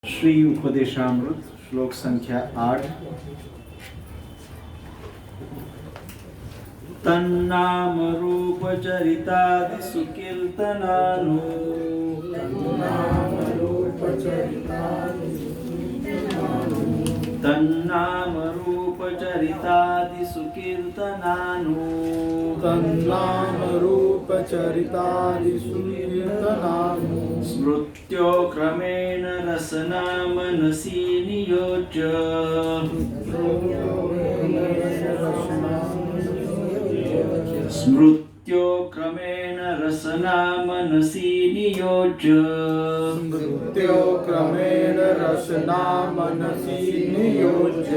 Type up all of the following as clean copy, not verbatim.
श्री उपदेशामृत श्लोक संख्या 8। तन्नाम रूप चरितादि सुकीर्तनानु तन्नाम रूप चरितादि सुकीर्तनानु तन्नाम रूप चरितादि सुकीर्तनानु स्मृत्यो क्रमेण रसना मनसि नियोज्य स्मृत्यो क्रमेण रसना मनसि नियोज्य स्मृत्यो क्रमेण रसना मनसि नियोज्य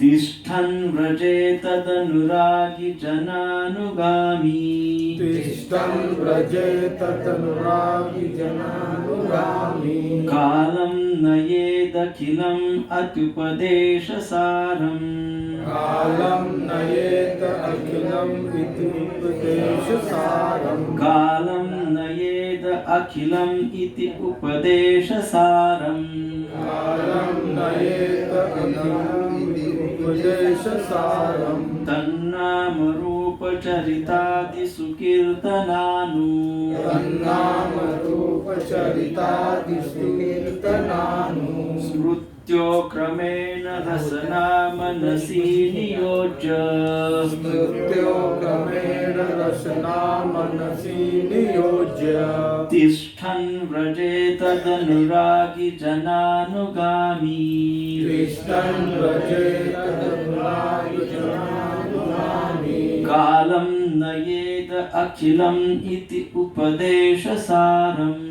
तिष्ठन् व्रजेत तदनुरागी जनानुगामी तिष्ठन् व्रजेत तदनुरागी जनानुगामी कालं नयेदखिलम् अत्युपदेशसारम् कालं नयेत अखिलम् इति उपदेशसारम् कालं नयेद अखिलम् इति उपदेशसारम् कालं नयेत अखिलम् इति उपदेशसारम् तन्नाम रूप चरितादि सुकीर्तनानु तन्नाम रूप चरितादि सुकीर्तनानु स्मृत्यो क्रमेण रसना मनसि नियोज्य स्मृत्यो क्रमेण रसना मनसि नियोज्य तिष्ठन् व्रजेत तदनुरागी जनानुगामी तिष्ठन् व्रजेत तदनुरागी जनानुगामी कालं नयेद अखिलम् इति उपदेशसारम्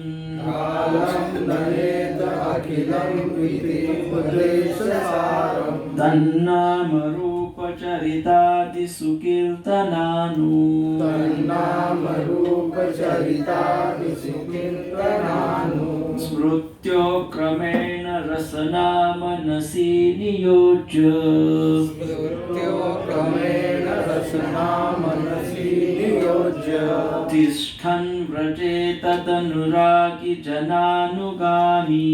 कालं नयेत अखिलम् इति उपदेशसारम् तन्नाम रूप चरितादि सुकीर्तनानु तन्नाम रूप चरितादि सुकीर्तनानु स्मृत्यो क्रमेण रसना मनसि नियोज्य स्मृत्यो क्रमेण रसना मनसि नियोज्य तिष्ठन् व्रजेत तदनुरागी जनानुगामी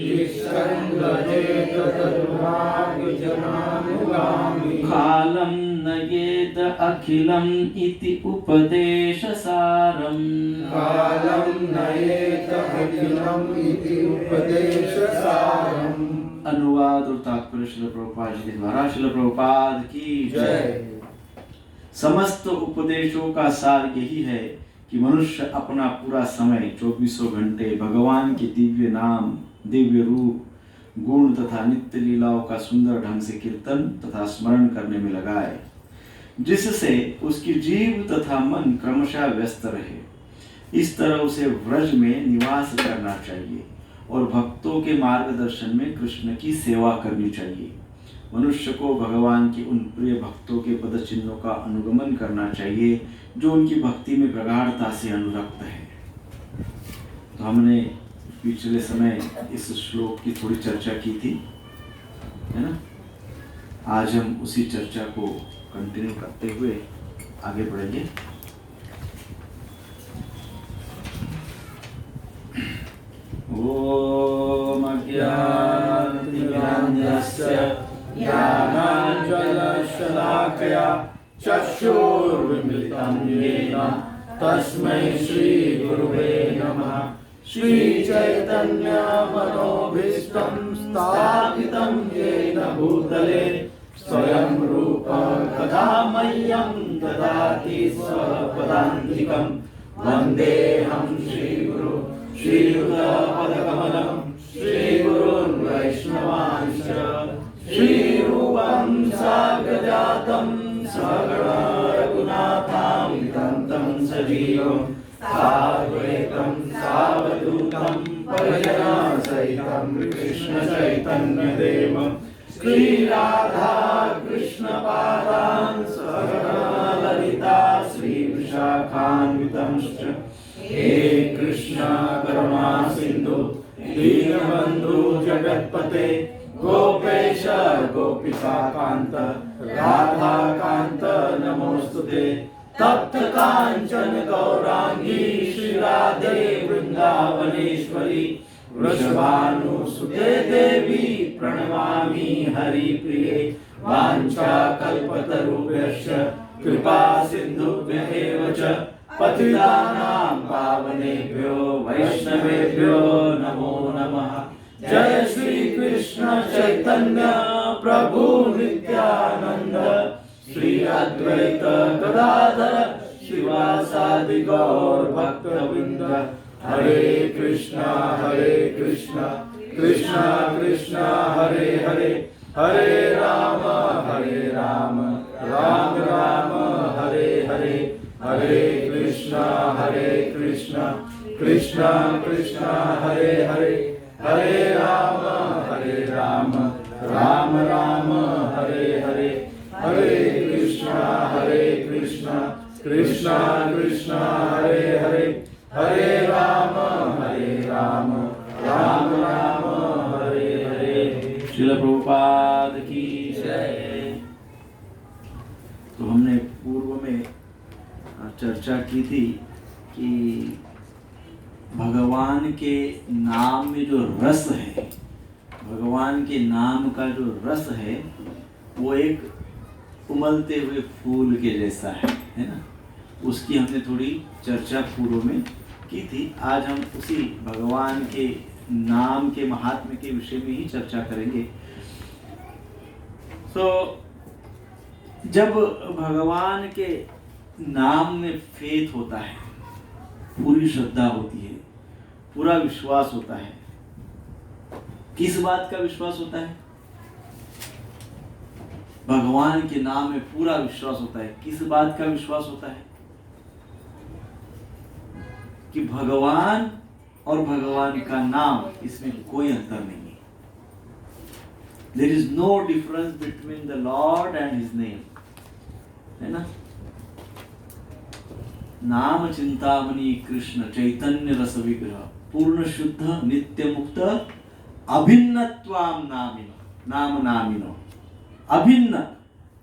तिष्ठन् व्रजेत तदनुरागी जनानुगामी कालं नयेद अखिलम् इति उपदेशसारम् कालं नयेत अखिलम् इति उपदेशसारम्। अनुवाद और तात्पर्य श्रील प्रभुपाद जी के द्वारा। श्रील प्रभुपाद की जय। समस्त उपदेशों का सार यही है कि मनुष्य अपना पूरा समय 24 घंटे भगवान के दिव्य नाम, दिव्य रूप, गुण तथा नित्य लीलाओं का सुंदर ढंग से कीर्तन तथा स्मरण करने में लगाए, जिससे उसकी जीव तथा मन क्रमशः व्यस्त रहे। इस तरह उसे व्रज में निवास करना चाहिए और भक्तों के मार्गदर्शन में कृष्ण की सेवा करनी चाहिए। मनुष्य को भगवान के उन प्रिय भक्तों के पद चिन्हों का अनुगमन करना चाहिए जो उनकी भक्ति में प्रगाढ़ता से अनुरक्त है। तो हमने पिछले समय इस श्लोक की थोड़ी चर्चा की थी, है ना। आज हम उसी चर्चा को कंटिन्यू करते हुए आगे बढ़ेंगे। ओम अज्ञानतिमिरान्धस्य ज्ञानाञ्जनशलाकया चक्षुरुन्मिलितं येन तस्मै श्रीगुरुवे नमः। श्रीचैतन्यमनोभीष्टं स्थापितं येन भूतले स्वयं रूप कदा मह्यं ददाति स्वपदान्तिकं। वन्देऽहं श्रीगुरु श्रीयुतपदकमलं श्रीगुरून् वैष्णवांश्च श्रीरूपं साग्रजातं सगणा रघुनाथान्वितं तं सजीवं साद्वैतं सावधूतं परिजनसहितं कृष्णचैतन्यदेवं श्रीराधा कृष्णपादान् सगणा ललिता श्रीविशाखान्वितंश्च। हे कृष्ण करुणा सिंधु दीनबंधु जगत्पते गोपेश गोपिका कांत राधा कांत नमोस्तुते। तप्त कांचन गौरांगी श्री राधे वृंदावनेश्वरी वृषभानुसुते देवी प्रणमामि हरिप्रिये वाञ्छाकल्पतरुभ्यश्च कृपा सिन्धुभ्य एव च पतितानां पावनेभ्यो वैष्णवेभ्यो नमो नमः। जय श्री कृष्ण चैतन्य प्रभु नित्यानंद श्री अद्वैत गदाधर शिवासादि गौर भक्तवृंद। हरे कृष्णा कृष्णा कृष्णा हरे हरे, हरे राम राम राम हरे हरे, हरे कृष्णा कृष्णा कृष्णा हरे हरे, हरे राम राम राम हरे हरे, हरे कृष्णा कृष्णा कृष्णा हरे हरे, हरे राम राम राम हरे हरे। श्रील प्रभुपाद की जय। तो हमने पूर्व में चर्चा की थी कि भगवान के नाम में जो रस है, भगवान के नाम का जो रस है वो एक उमलते हुए फूल के जैसा है ना। उसकी हमने थोड़ी चर्चा पूर्व में की थी। आज हम उसी भगवान के नाम के महात्म्य के विषय में ही चर्चा करेंगे। तो जब भगवान के नाम में फेथ होता है, पूरी श्रद्धा होती है, पूरा विश्वास होता है। किस बात का विश्वास होता है? भगवान के नाम में पूरा विश्वास होता है। किस बात का विश्वास होता है? कि भगवान और भगवान का नाम, इसमें कोई अंतर नहीं है। There is no difference between the Lord and His name, है ना। नाम चिंतामणि कृष्ण चैतन्य रस विग्रह पूर्ण शुद्ध नित्य मुक्त अभिन्नत्वाम नामिनो, नाम नामिनो। अभिन्न,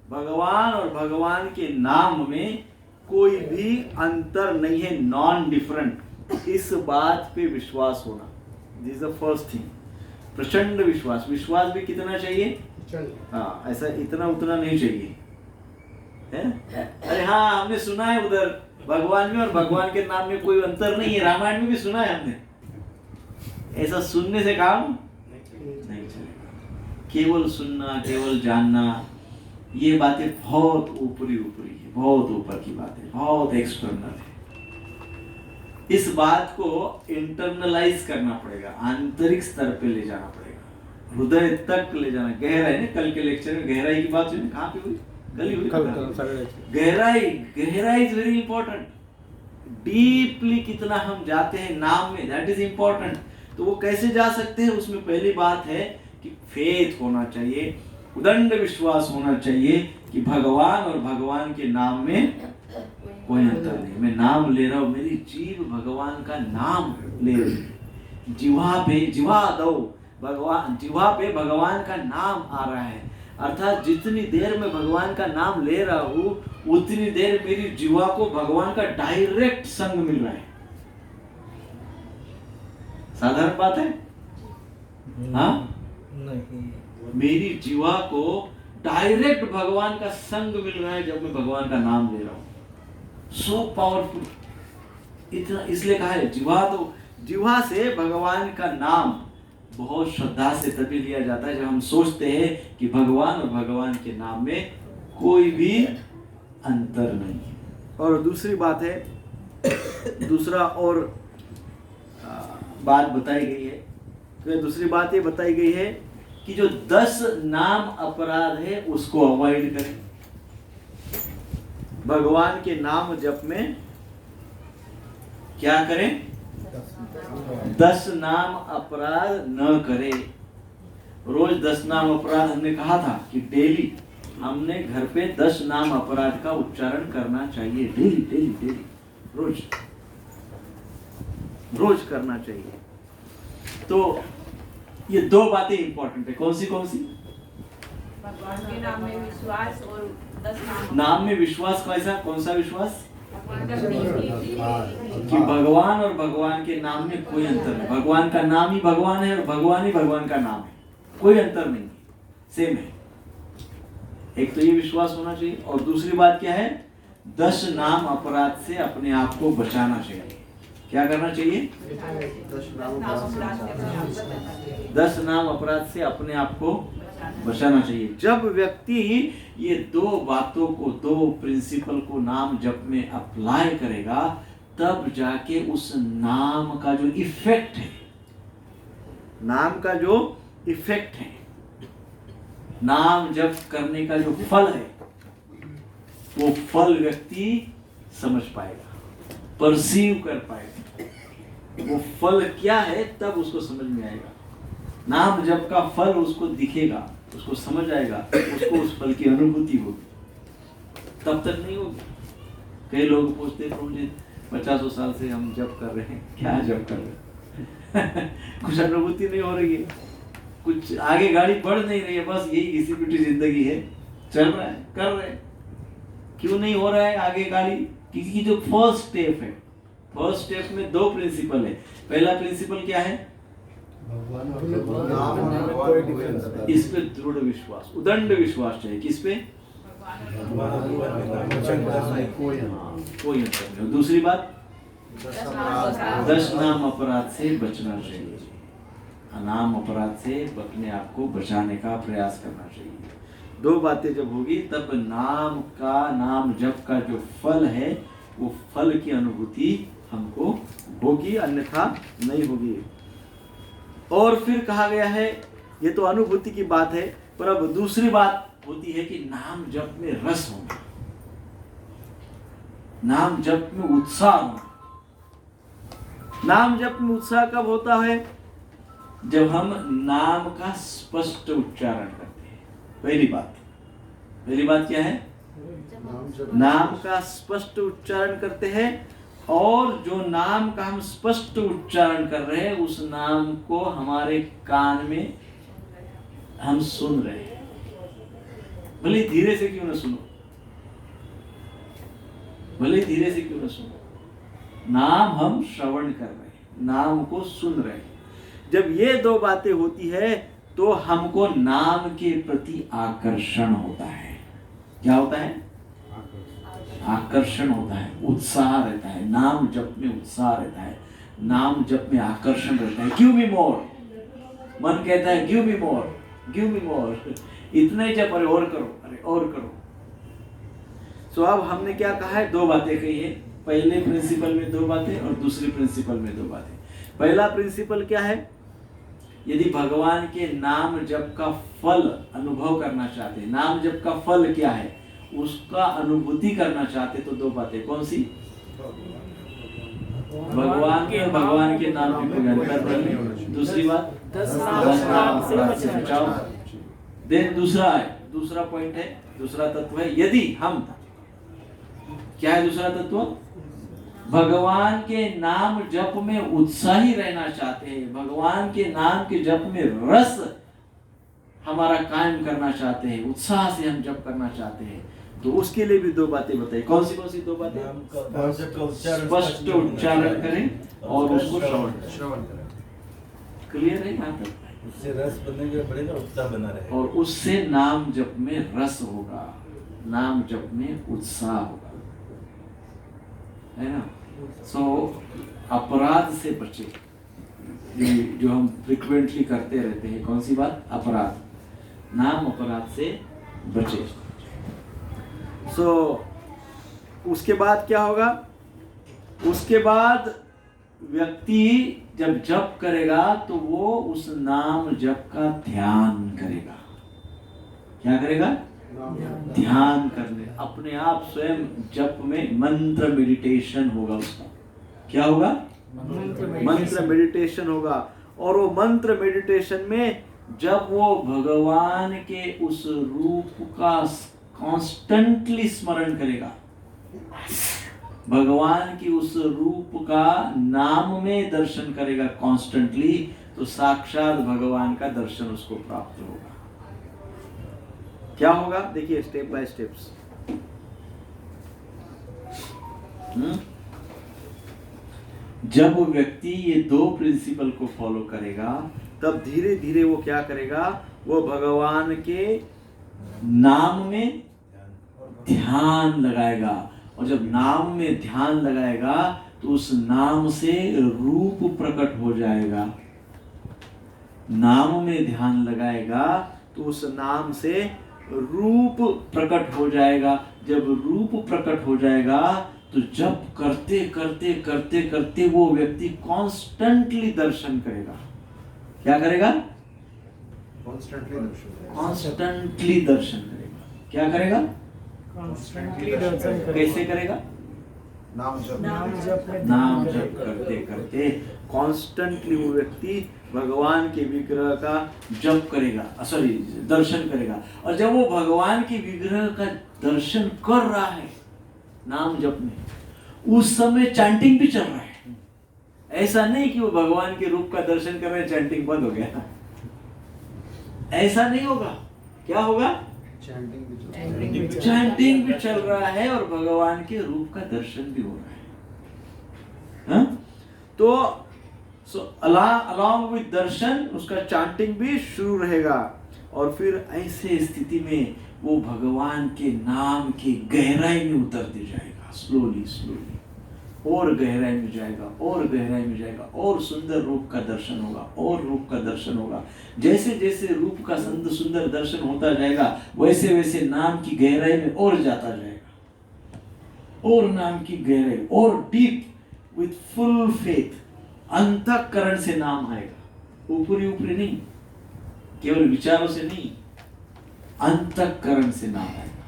भगवान और भगवान के नाम में कोई भी अंतर नहीं है, नॉन डिफरेंट। इस बात पे विश्वास होना, this is the first thing. प्रचंड विश्वास। विश्वास भी कितना चाहिए? हाँ, ऐसा इतना उतना नहीं चाहिए है? अरे हाँ, हमने सुना है उधर भगवान में और भगवान के नाम में कोई अंतर नहीं है, रामायण में भी सुना है हमने। ऐसा सुनने से काम नहीं चलेगा। केवल सुनना, केवल जानना, ये बातें बहुत ऊपरी है, बहुत ऊपर की बातें, बहुत एक्सटर्नल है। इस बात को इंटरनलाइज करना पड़ेगा, आंतरिक स्तर पे ले जाना पड़ेगा, हृदय तक ले जाना। गहराई ने कल के लेक्चर में गहराई की बात हुई, कहाँ पे हुई? कल ही हुई। गहराई इज वेरी इंपॉर्टेंट। डीपली कितना हम जाते हैं नाम में, दैट इज इंपॉर्टेंट। तो वो कैसे जा सकते हैं? उसमें पहली बात है कि फेथ होना चाहिए, उदंड विश्वास होना चाहिए कि भगवान और भगवान के नाम में कोई अंतर नहीं। मैं नाम ले रहा हूँ, मेरी जीव भगवान का नाम ले रही है, जिह्वा दो भगवान, जिह्वा पे भगवान का नाम आ रहा है। अर्थात जितनी देर में भगवान का नाम ले रहा हूँ उतनी देर मेरी जिह्वा को भगवान का डायरेक्ट संग मिल रहा है। साधारण बात है? हाँ नहीं, मेरी जीवा को डायरेक्ट भगवान का संग मिल रहा है जब मैं भगवान का नाम ले रहा हूं। So powerful. इतना इसलिए कहा है जीवा, तो जीवा से भगवान का नाम बहुत श्रद्धा से तभी लिया जाता है जब हम सोचते हैं कि भगवान और भगवान के नाम में कोई भी अंतर नहीं है। और दूसरी बात है, दूसरा और बात बताई गई है। तो दूसरी बात ये बताई गई है कि जो 10 नाम अपराध है उसको अवॉइड करें। भगवान के नाम जप में क्या करें? 10 नाम अपराध न करें। रोज 10 नाम अपराध हमने कहा था कि डेली हमने घर पे 10 नाम अपराध का उच्चारण करना चाहिए। डेली डेली डेली, रोज करना चाहिए। तो ये 2 बातें इंपॉर्टेंट है। कौन सी? भगवान के नाम में विश्वास और 10 नाम में विश्वास। कैसा? कौन सा विश्वास? कि भगवान और भगवान के नाम में कोई अंतर नहीं। भगवान का नाम ही भगवान है और भगवान ही भगवान का नाम है, कोई अंतर नहीं, सेम है। एक तो ये विश्वास होना चाहिए। और दूसरी बात क्या है, 10 नाम अपराध से अपने आप को बचाना चाहिए। क्या करना चाहिए? 10 नाम अपराध से अपने आप को बचाना चाहिए। जब व्यक्ति ये 2 बातों को, 2 प्रिंसिपल को नाम जप में अप्लाई करेगा, तब जाके उस नाम का जो इफेक्ट है, नाम का जो इफेक्ट है, नाम जप करने का जो फल है, वो फल व्यक्ति समझ पाएगा, परसीव कर पाएगा। वो फल क्या है तब उसको समझ में आएगा। नाम जप का फल उसको दिखेगा, उसको समझ आएगा, उसको उस फल की अनुभूति होगी, तब तक नहीं होगी। कई लोग पूछते हैं मुझे, 50 साल से हम जप कर रहे हैं, क्या जप कर रहे हैं? कुछ अनुभूति नहीं हो रही है, कुछ आगे गाड़ी बढ़ नहीं रही है, बस यही घिसी पिटी जिंदगी है, चल रहा है, कर रहे हैं। क्यों नहीं हो रहा है आगे गाड़ी? क्योंकि जो फर्स्ट स्टेप है, फर्स्ट स्टेप में 2 प्रिंसिपल है। पहला प्रिंसिपल क्या है? इस पे दृढ़ विश्वास, उदंड विश्वास चाहिए। किस पे? कोई अंतर नहीं। दूसरी बात, 10 नाम अपराध से बचना चाहिए। नाम अपराध से अपने आप को बचाने का प्रयास करना चाहिए। 2 बातें जब होगी तब नाम जप का जो फल है, वो फल की अनुभूति हमको होगी, अन्यथा नहीं होगी। और फिर कहा गया है, ये तो अनुभूति की बात है, पर अब दूसरी बात होती है कि नाम जप में रस होना, नाम जप में उत्साह होना। नाम जप में उत्साह कब होता है? जब हम नाम का स्पष्ट उच्चारण करते हैं। पहली बात क्या है? नाम का स्पष्ट उच्चारण करते हैं, और जो नाम का हम स्पष्ट उच्चारण कर रहे हैं, उस नाम को हमारे कान में हम सुन रहे हैं, भले धीरे से क्यों ना सुनो, भले धीरे से क्यों ना सुनो, नाम हम श्रवण कर रहे हैं, नाम को सुन रहे हैं। जब ये 2 बातें होती है तो हमको नाम के प्रति आकर्षण होता है। क्या होता है? आकर्षण होता है, उत्साह रहता है। नाम जप में उत्साह रहता है, नाम जप में आकर्षण रहता है। गिव मी मोर, मन कहता है गिव मी मोर, गिव मी मोर, इतना ही जप, अरे और करो, अरे और करो। सो अब हमने क्या कहा है? 2 बातें कही है। पहले प्रिंसिपल में 2 बातें और दूसरी प्रिंसिपल में 2 बातें। पहला प्रिंसिपल क्या है? यदि भगवान के नाम जप का फल अनुभव करना चाहते, नाम जप का फल क्या है उसका अनुभूति करना चाहते, तो 2 बातें। कौन सी? भगवान के नाम में कोई अंतर नहीं। दूसरी बात, 10 नाम से बचाओ। देन दूसरा पॉइंट है, दूसरा तत्व है, यदि हम, क्या है दूसरा तत्व? भगवान के नाम जप में उत्साही रहना चाहते हैं, भगवान के नाम के जप में रस हमारा कायम करना चाहते हैं, उत्साह से हम जप करना चाहते हैं, तो उसके लिए भी 2 बातें बताई। कौन सी 2 बातें? स्पष्ट उच्चारण करें और उसको श्रवण करें। क्लियर है यहाँ तक? उससे रस बनेगा, उत्साह बना रहेगा, और उससे नाम जप में रस होगा, नाम जप में उत्साह होगा, है ना? सो अपराध से बचे, जो हम फ्रिक्वेंटली करते रहते हैं। कौन सी बात? अपराध, नाम अपराध से बचे। सो उसके बाद क्या होगा? उसके बाद व्यक्ति जब जप करेगा तो वो उस नाम जप का ध्यान करेगा। क्या करेगा? ध्यान करने, अपने आप स्वयं जप में मंत्र मेडिटेशन होगा उसका। क्या होगा? मंत्र मेडिटेशन होगा। और वो मंत्र मेडिटेशन में जब वो भगवान के उस रूप का कॉन्स्टेंटली स्मरण करेगा, भगवान की उस रूप का नाम में दर्शन करेगा कॉन्स्टेंटली, तो साक्षात भगवान का दर्शन उसको प्राप्त होगा। क्या होगा? देखिए स्टेप बाय स्टेप्स। जब वो व्यक्ति ये दो प्रिंसिपल को फॉलो करेगा तब धीरे धीरे वो क्या करेगा, वो भगवान के नाम में ध्यान लगाएगा। और जब नाम में ध्यान लगाएगा तो उस नाम से रूप प्रकट हो जाएगा। नाम में ध्यान लगाएगा तो उस नाम से रूप प्रकट हो जाएगा। जब रूप प्रकट हो जाएगा तो जब करते करते करते करते वो व्यक्ति कॉन्स्टेंटली दर्शन करेगा। क्या करेगा? कॉन्स्टेंटली दर्शन करेगा। क्या करेगा? कॉन्स्टेंटली दर्शन करेगा। कैसे करेगा? नाम जप करते करते कॉन्स्टेंटली वो व्यक्ति भगवान के विग्रह का जप करेगा, सॉरी दर्शन करेगा। और जब वो भगवान के विग्रह का दर्शन कर रहा है नाम जप में, उस समय चैंटिंग भी चल रहा है। ऐसा नहीं कि वो भगवान के रूप का दर्शन कर रहे हैं, चैंटिंग बंद हो गया, ऐसा नहीं होगा। क्या होगा? चैंटिंग भी चल रहा है और भगवान के रूप का दर्शन भी हो रहा है। तो अलॉन्ग विद दर्शन उसका चैंटिंग भी शुरू रहेगा। और फिर ऐसे स्थिति में वो भगवान के नाम की गहराई में उतरते जाएगा, स्लोली स्लोली, और गहराई में जाएगा, और गहराई में जाएगा, और सुंदर रूप का दर्शन होगा, और रूप का दर्शन होगा। जैसे जैसे रूप का सुंदर दर्शन होता जाएगा वैसे वैसे नाम की गहराई में और जाता जाएगा, और नाम की गहराई, और डीप विथ फुल फेथ, अंतःकरण से नाम आएगा। ऊपरी ऊपरी नहीं, केवल विचारों से नहीं, अंतःकरण से नाम आएगा,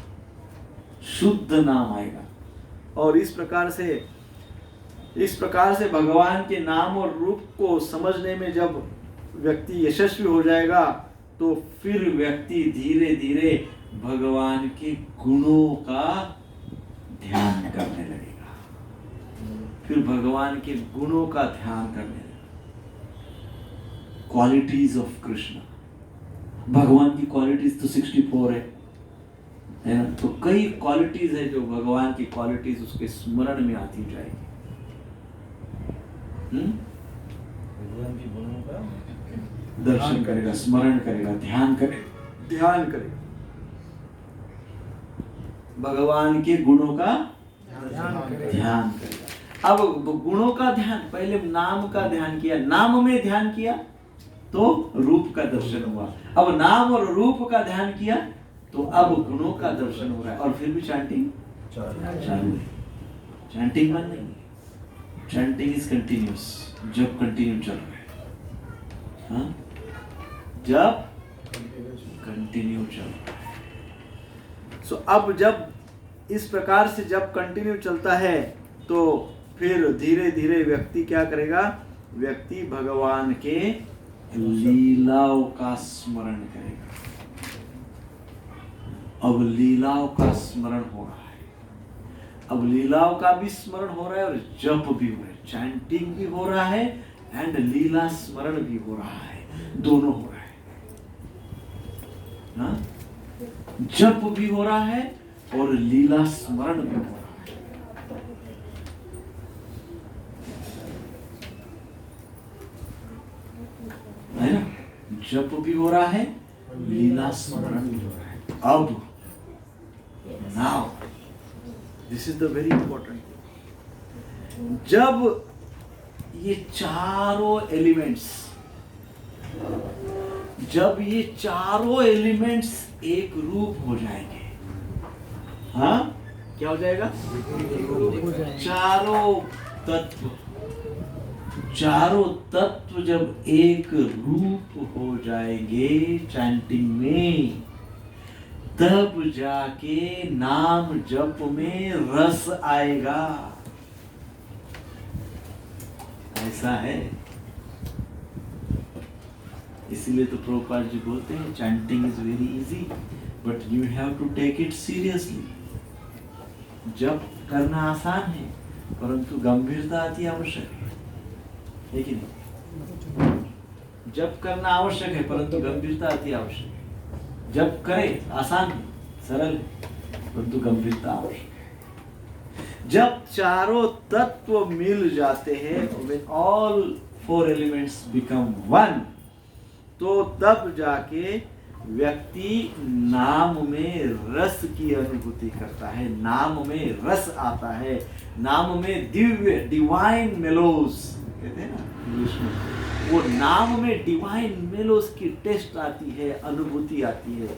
शुद्ध नाम आएगा। और इस प्रकार से भगवान के नाम और रूप को समझने में जब व्यक्ति यशस्वी हो जाएगा तो फिर व्यक्ति धीरे धीरे भगवान के गुणों का ध्यान करने लगेगा। फिर भगवान के गुणों का ध्यान करने लगेगा। क्वालिटीज ऑफ कृष्ण, भगवान की क्वालिटीज तो 64 है ना। तो कई क्वालिटीज है जो भगवान की क्वालिटीज उसके स्मरण में आती जाएगी। भगवान की गुणों का दर्शन करेगा, स्मरण करेगा, ध्यान करेगा, भगवान के गुणों का ध्यान करेगा। अब गुणों का ध्यान, पहले नाम का ध्यान किया, नाम में ध्यान किया तो रूप का दर्शन हुआ। अब नाम और रूप का ध्यान किया तो अब गुणों का दर्शन हो रहा है। और फिर भी चैंटिंग चालू है, चैंटिंग बंद नहीं, चैंटिंग इज कंटिन्यूस, जब कंटिन्यू चल रहा है। हाँ? जब कंटिन्यू चल रहा है। सो अब जब इस प्रकार से जब कंटिन्यू चलता है तो फिर धीरे धीरे व्यक्ति क्या करेगा, व्यक्ति भगवान के लीलाओं का स्मरण करेगा। अब लीलाओं का स्मरण हो रहा है, अब लीलाओं का भी स्मरण हो रहा है और जप भी हो रहा है, चैंटिंग भी हो रहा है एंड लीला स्मरण भी हो रहा है, दोनों हो रहा है। हाँ? जप भी हो रहा है और लीला स्मरण भी हो रहा है। है ना? जप भी हो रहा है, लीला स्मरण भी हो रहा है। अब now this is the very important thing. जब ये चारों एलिमेंट्स एक रूप हो जाएंगे। हाँ, क्या हो जाएगा? चारों तत्व जब एक रूप हो जाएंगे चैंटिंग में, तब जाके नाम जप में रस आएगा। ऐसा है। इसीलिए तो प्रभुपाद जी बोलते हैं chanting is very easy but you have to take it seriously. जप करना आसान है परंतु गंभीरता अति आवश्यक है कि नहीं? जप करना आवश्यक है परंतु गंभीरता अति आवश्यक है। जप करे आसान है, सरल है, परंतु गंभीरता आवश्यक है। जब चारों तत्व मिल जाते हैं, when all four elements become one, तो तब जाके व्यक्ति नाम में रस की अनुभूति करता है, नाम में रस आता है, नाम में दिव्य डिवाइन मेलोस कहते हैं ना इंग्लिश में, वो नाम में डिवाइन मेलोस की टेस्ट आती है, अनुभूति आती है,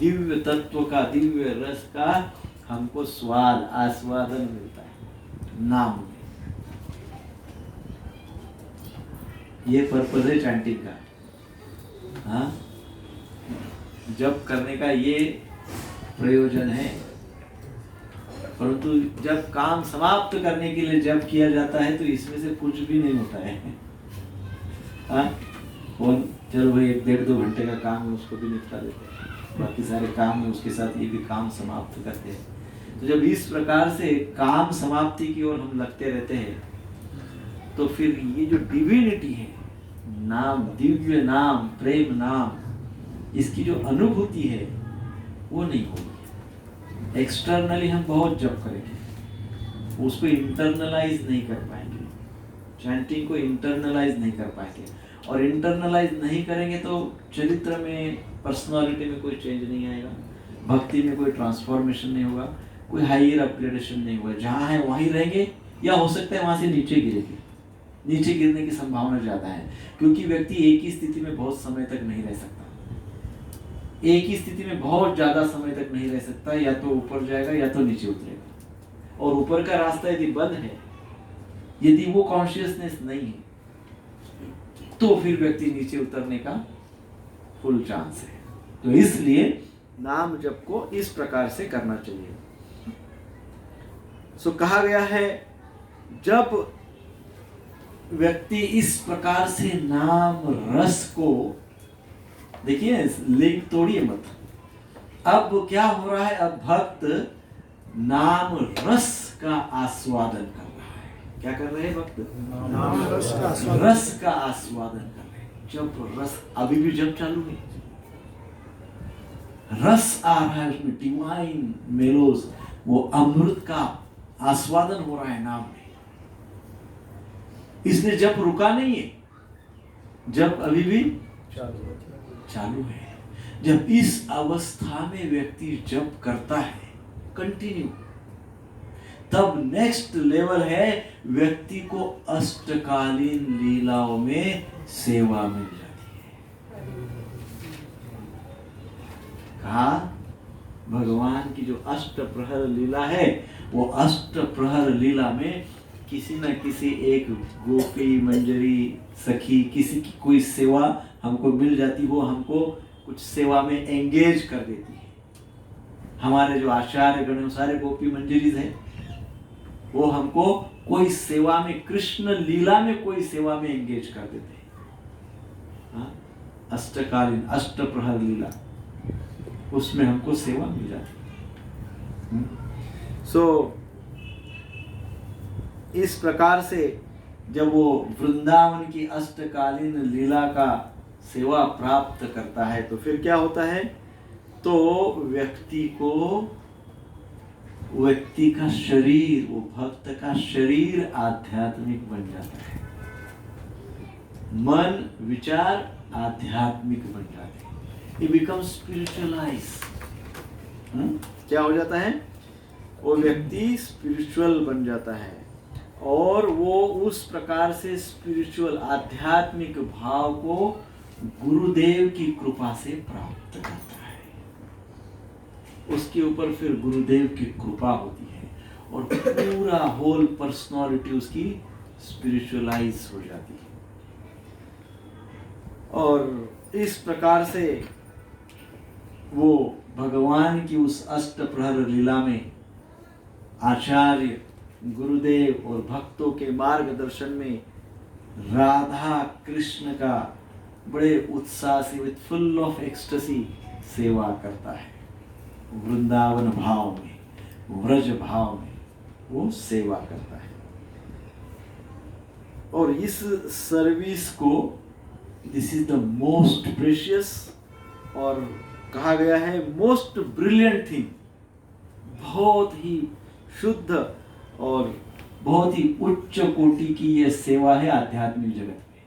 दिव्य तत्व का, दिव्य रस का हमको स्वाद, आस्वादन मिलता है नाम में। ये पर्पज है चैंटिंग का। हाँ, जप करने का ये प्रयोजन है। परंतु जब काम समाप्त करने के लिए जप किया जाता है तो इसमें से कुछ भी नहीं होता है। हाँ, कौन चलो भाई 1-1.5-2 घंटे का काम है, उसको भी निपटा देते हैं, बाकी सारे काम है उसके साथ ये भी काम समाप्त करते हैं। तो जब इस प्रकार से काम समाप्ति की ओर हम लगते रहते हैं तो फिर ये जो डिविनिटी है, नाम, दिव्य नाम, प्रेम नाम, इसकी जो अनुभूति है वो नहीं होगी। एक्सटर्नली हम बहुत जप करेंगे, उसको इंटरनलाइज नहीं कर पाएंगे, चैंटिंग को इंटरनलाइज नहीं कर पाएंगे, और इंटरनलाइज नहीं करेंगे तो चरित्र में, पर्सनालिटी में कोई चेंज नहीं आएगा, भक्ति में कोई ट्रांसफॉर्मेशन नहीं होगा, कोई हायर अपग्रेडेशन नहीं होगा। जहाँ है वहीं रहेंगे, या हो सकता है वहाँ से नीचे गिरेंगे। नीचे गिरने की संभावना ज़्यादा है, क्योंकि व्यक्ति एक ही स्थिति में बहुत समय तक नहीं रह सकता, एक ही स्थिति में बहुत ज़्यादा समय तक नहीं रह सकता, या तो ऊपर जाएगा या तो नीचे उतरेगा। और ऊपर का रास्ता यदि बंद है, यदि वो कॉन्शियसनेस नहीं है, तो फिर व्यक्ति नीचे उतरने का फुल चांस है। तो इसलिए नाम जप को इस प्रकार से करना चाहिए। सो कहा गया है, जब व्यक्ति इस प्रकार से नाम रस को, देखिए लिंक तोड़िए मत, अब क्या हो रहा है, अब भक्त नाम रस का आस्वादन कर रहा है। क्या कर रहे हैं भक्त? नाम रस का आस्वादन। रस का आस्वादन कर रहे हैं। जब रस, अभी भी जब चालू है, रस आ रहा है उसमें, डिवाइन मेलोस, वो अमृत का आस्वादन हो रहा है नाम में। इसने जब रुका नहीं है, जब अभी भी चालू है। जब इस अवस्था में व्यक्ति जप करता है कंटिन्यू, तब नेक्स्ट लेवल है, व्यक्ति को अष्टकालीन लीलाओं में सेवा मिल जाती है। कहा भगवान की जो अष्ट प्रहर लीला है, वो अष्ट प्रहर लीला में किसी न किसी एक गोपी, मंजरी, सखी, किसी की कोई सेवा हमको मिल जाती, वो हमको कुछ सेवा में एंगेज कर देती है। हमारे जो आचार्य गण सारे गोपी मंजरीज हैं, वो हमको कोई सेवा में, कृष्ण लीला में कोई सेवा में एंगेज कर देते हैं। हाँ? अष्टकालीन, अष्ट प्रहर लीला, उसमें हमको सेवा मिल जाती है। सो इस प्रकार से जब वो वृंदावन की अष्टकालीन लीला का सेवा प्राप्त करता है तो फिर क्या होता है, तो व्यक्ति का शरीर, वो भक्त का शरीर आध्यात्मिक बन जाता है, मन विचार आध्यात्मिक बन जाते हैं। It becomes spiritualized। क्या हो जाता है, वो व्यक्ति स्पिरिचुअल बन जाता है, और वो उस प्रकार से स्पिरिचुअल, आध्यात्मिक भाव को गुरुदेव की कृपा से प्राप्त करता है। उसके ऊपर फिर गुरुदेव की कृपा होती है, और पूरा होल पर्सनालिटी उसकी स्पिरिचुअलाइज हो जाती है। और इस प्रकार से वो भगवान की उस अष्ट प्रहर लीला में आचार्य, गुरुदेव और भक्तों के मार्गदर्शन में राधा कृष्ण का बड़े उत्साह से, विद फुल ऑफ एक्सटेसी सेवा करता है। वृंदावन भाव में, व्रज भाव में वो सेवा करता है। और इस सर्विस को, this is the most precious, और कहा गया है मोस्ट ब्रिलियंट थिंग, बहुत ही शुद्ध और बहुत ही उच्च कोटि की ये सेवा है आध्यात्मिक जगत में।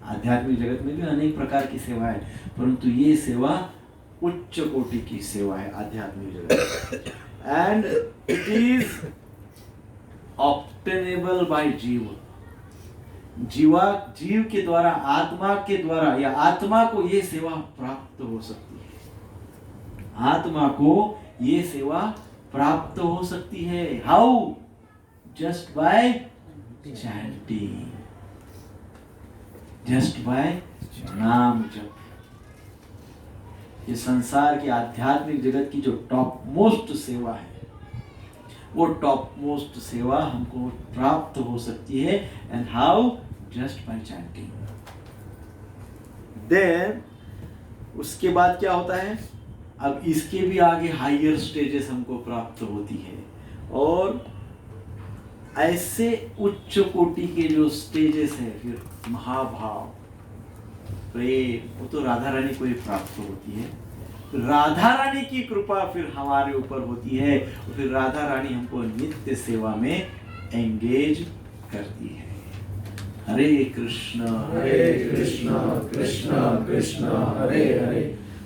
आध्यात्मिक जगत में भी अनेक प्रकार की सेवा है, परंतु ये सेवा उच्च कोटि की सेवा है आध्यात्मिक जगत में। And it is obtainable bye जीव। जीव के द्वारा, आत्मा के द्वारा, या आत्मा को ये सेवा प्राप्त हो सकती है। आत्मा को ये सेवा प्राप्त हो सकती है। How? Just by chanting, just by नाम जप। ये संसार की आध्यात्मिक जगत की जो टॉप मोस्ट सेवा है, वो टॉप मोस्ट सेवा हमको प्राप्त हो सकती है। And how? Just by chanting. Then उसके बाद क्या होता है? अब इसके भी आगे हायर स्टेजेस हमको प्राप्त होती है, और ऐसे उच्च कोटि के जो स्टेजेस है, फिर महाभाव, प्रेम, वो तो राधा रानी को ही प्राप्त होती है। राधा रानी की कृपा फिर हमारे ऊपर होती है, और फिर राधा रानी हमको नित्य सेवा में एंगेज करती है। हरे कृष्ण कृष्ण कृष्ण हरे हरे,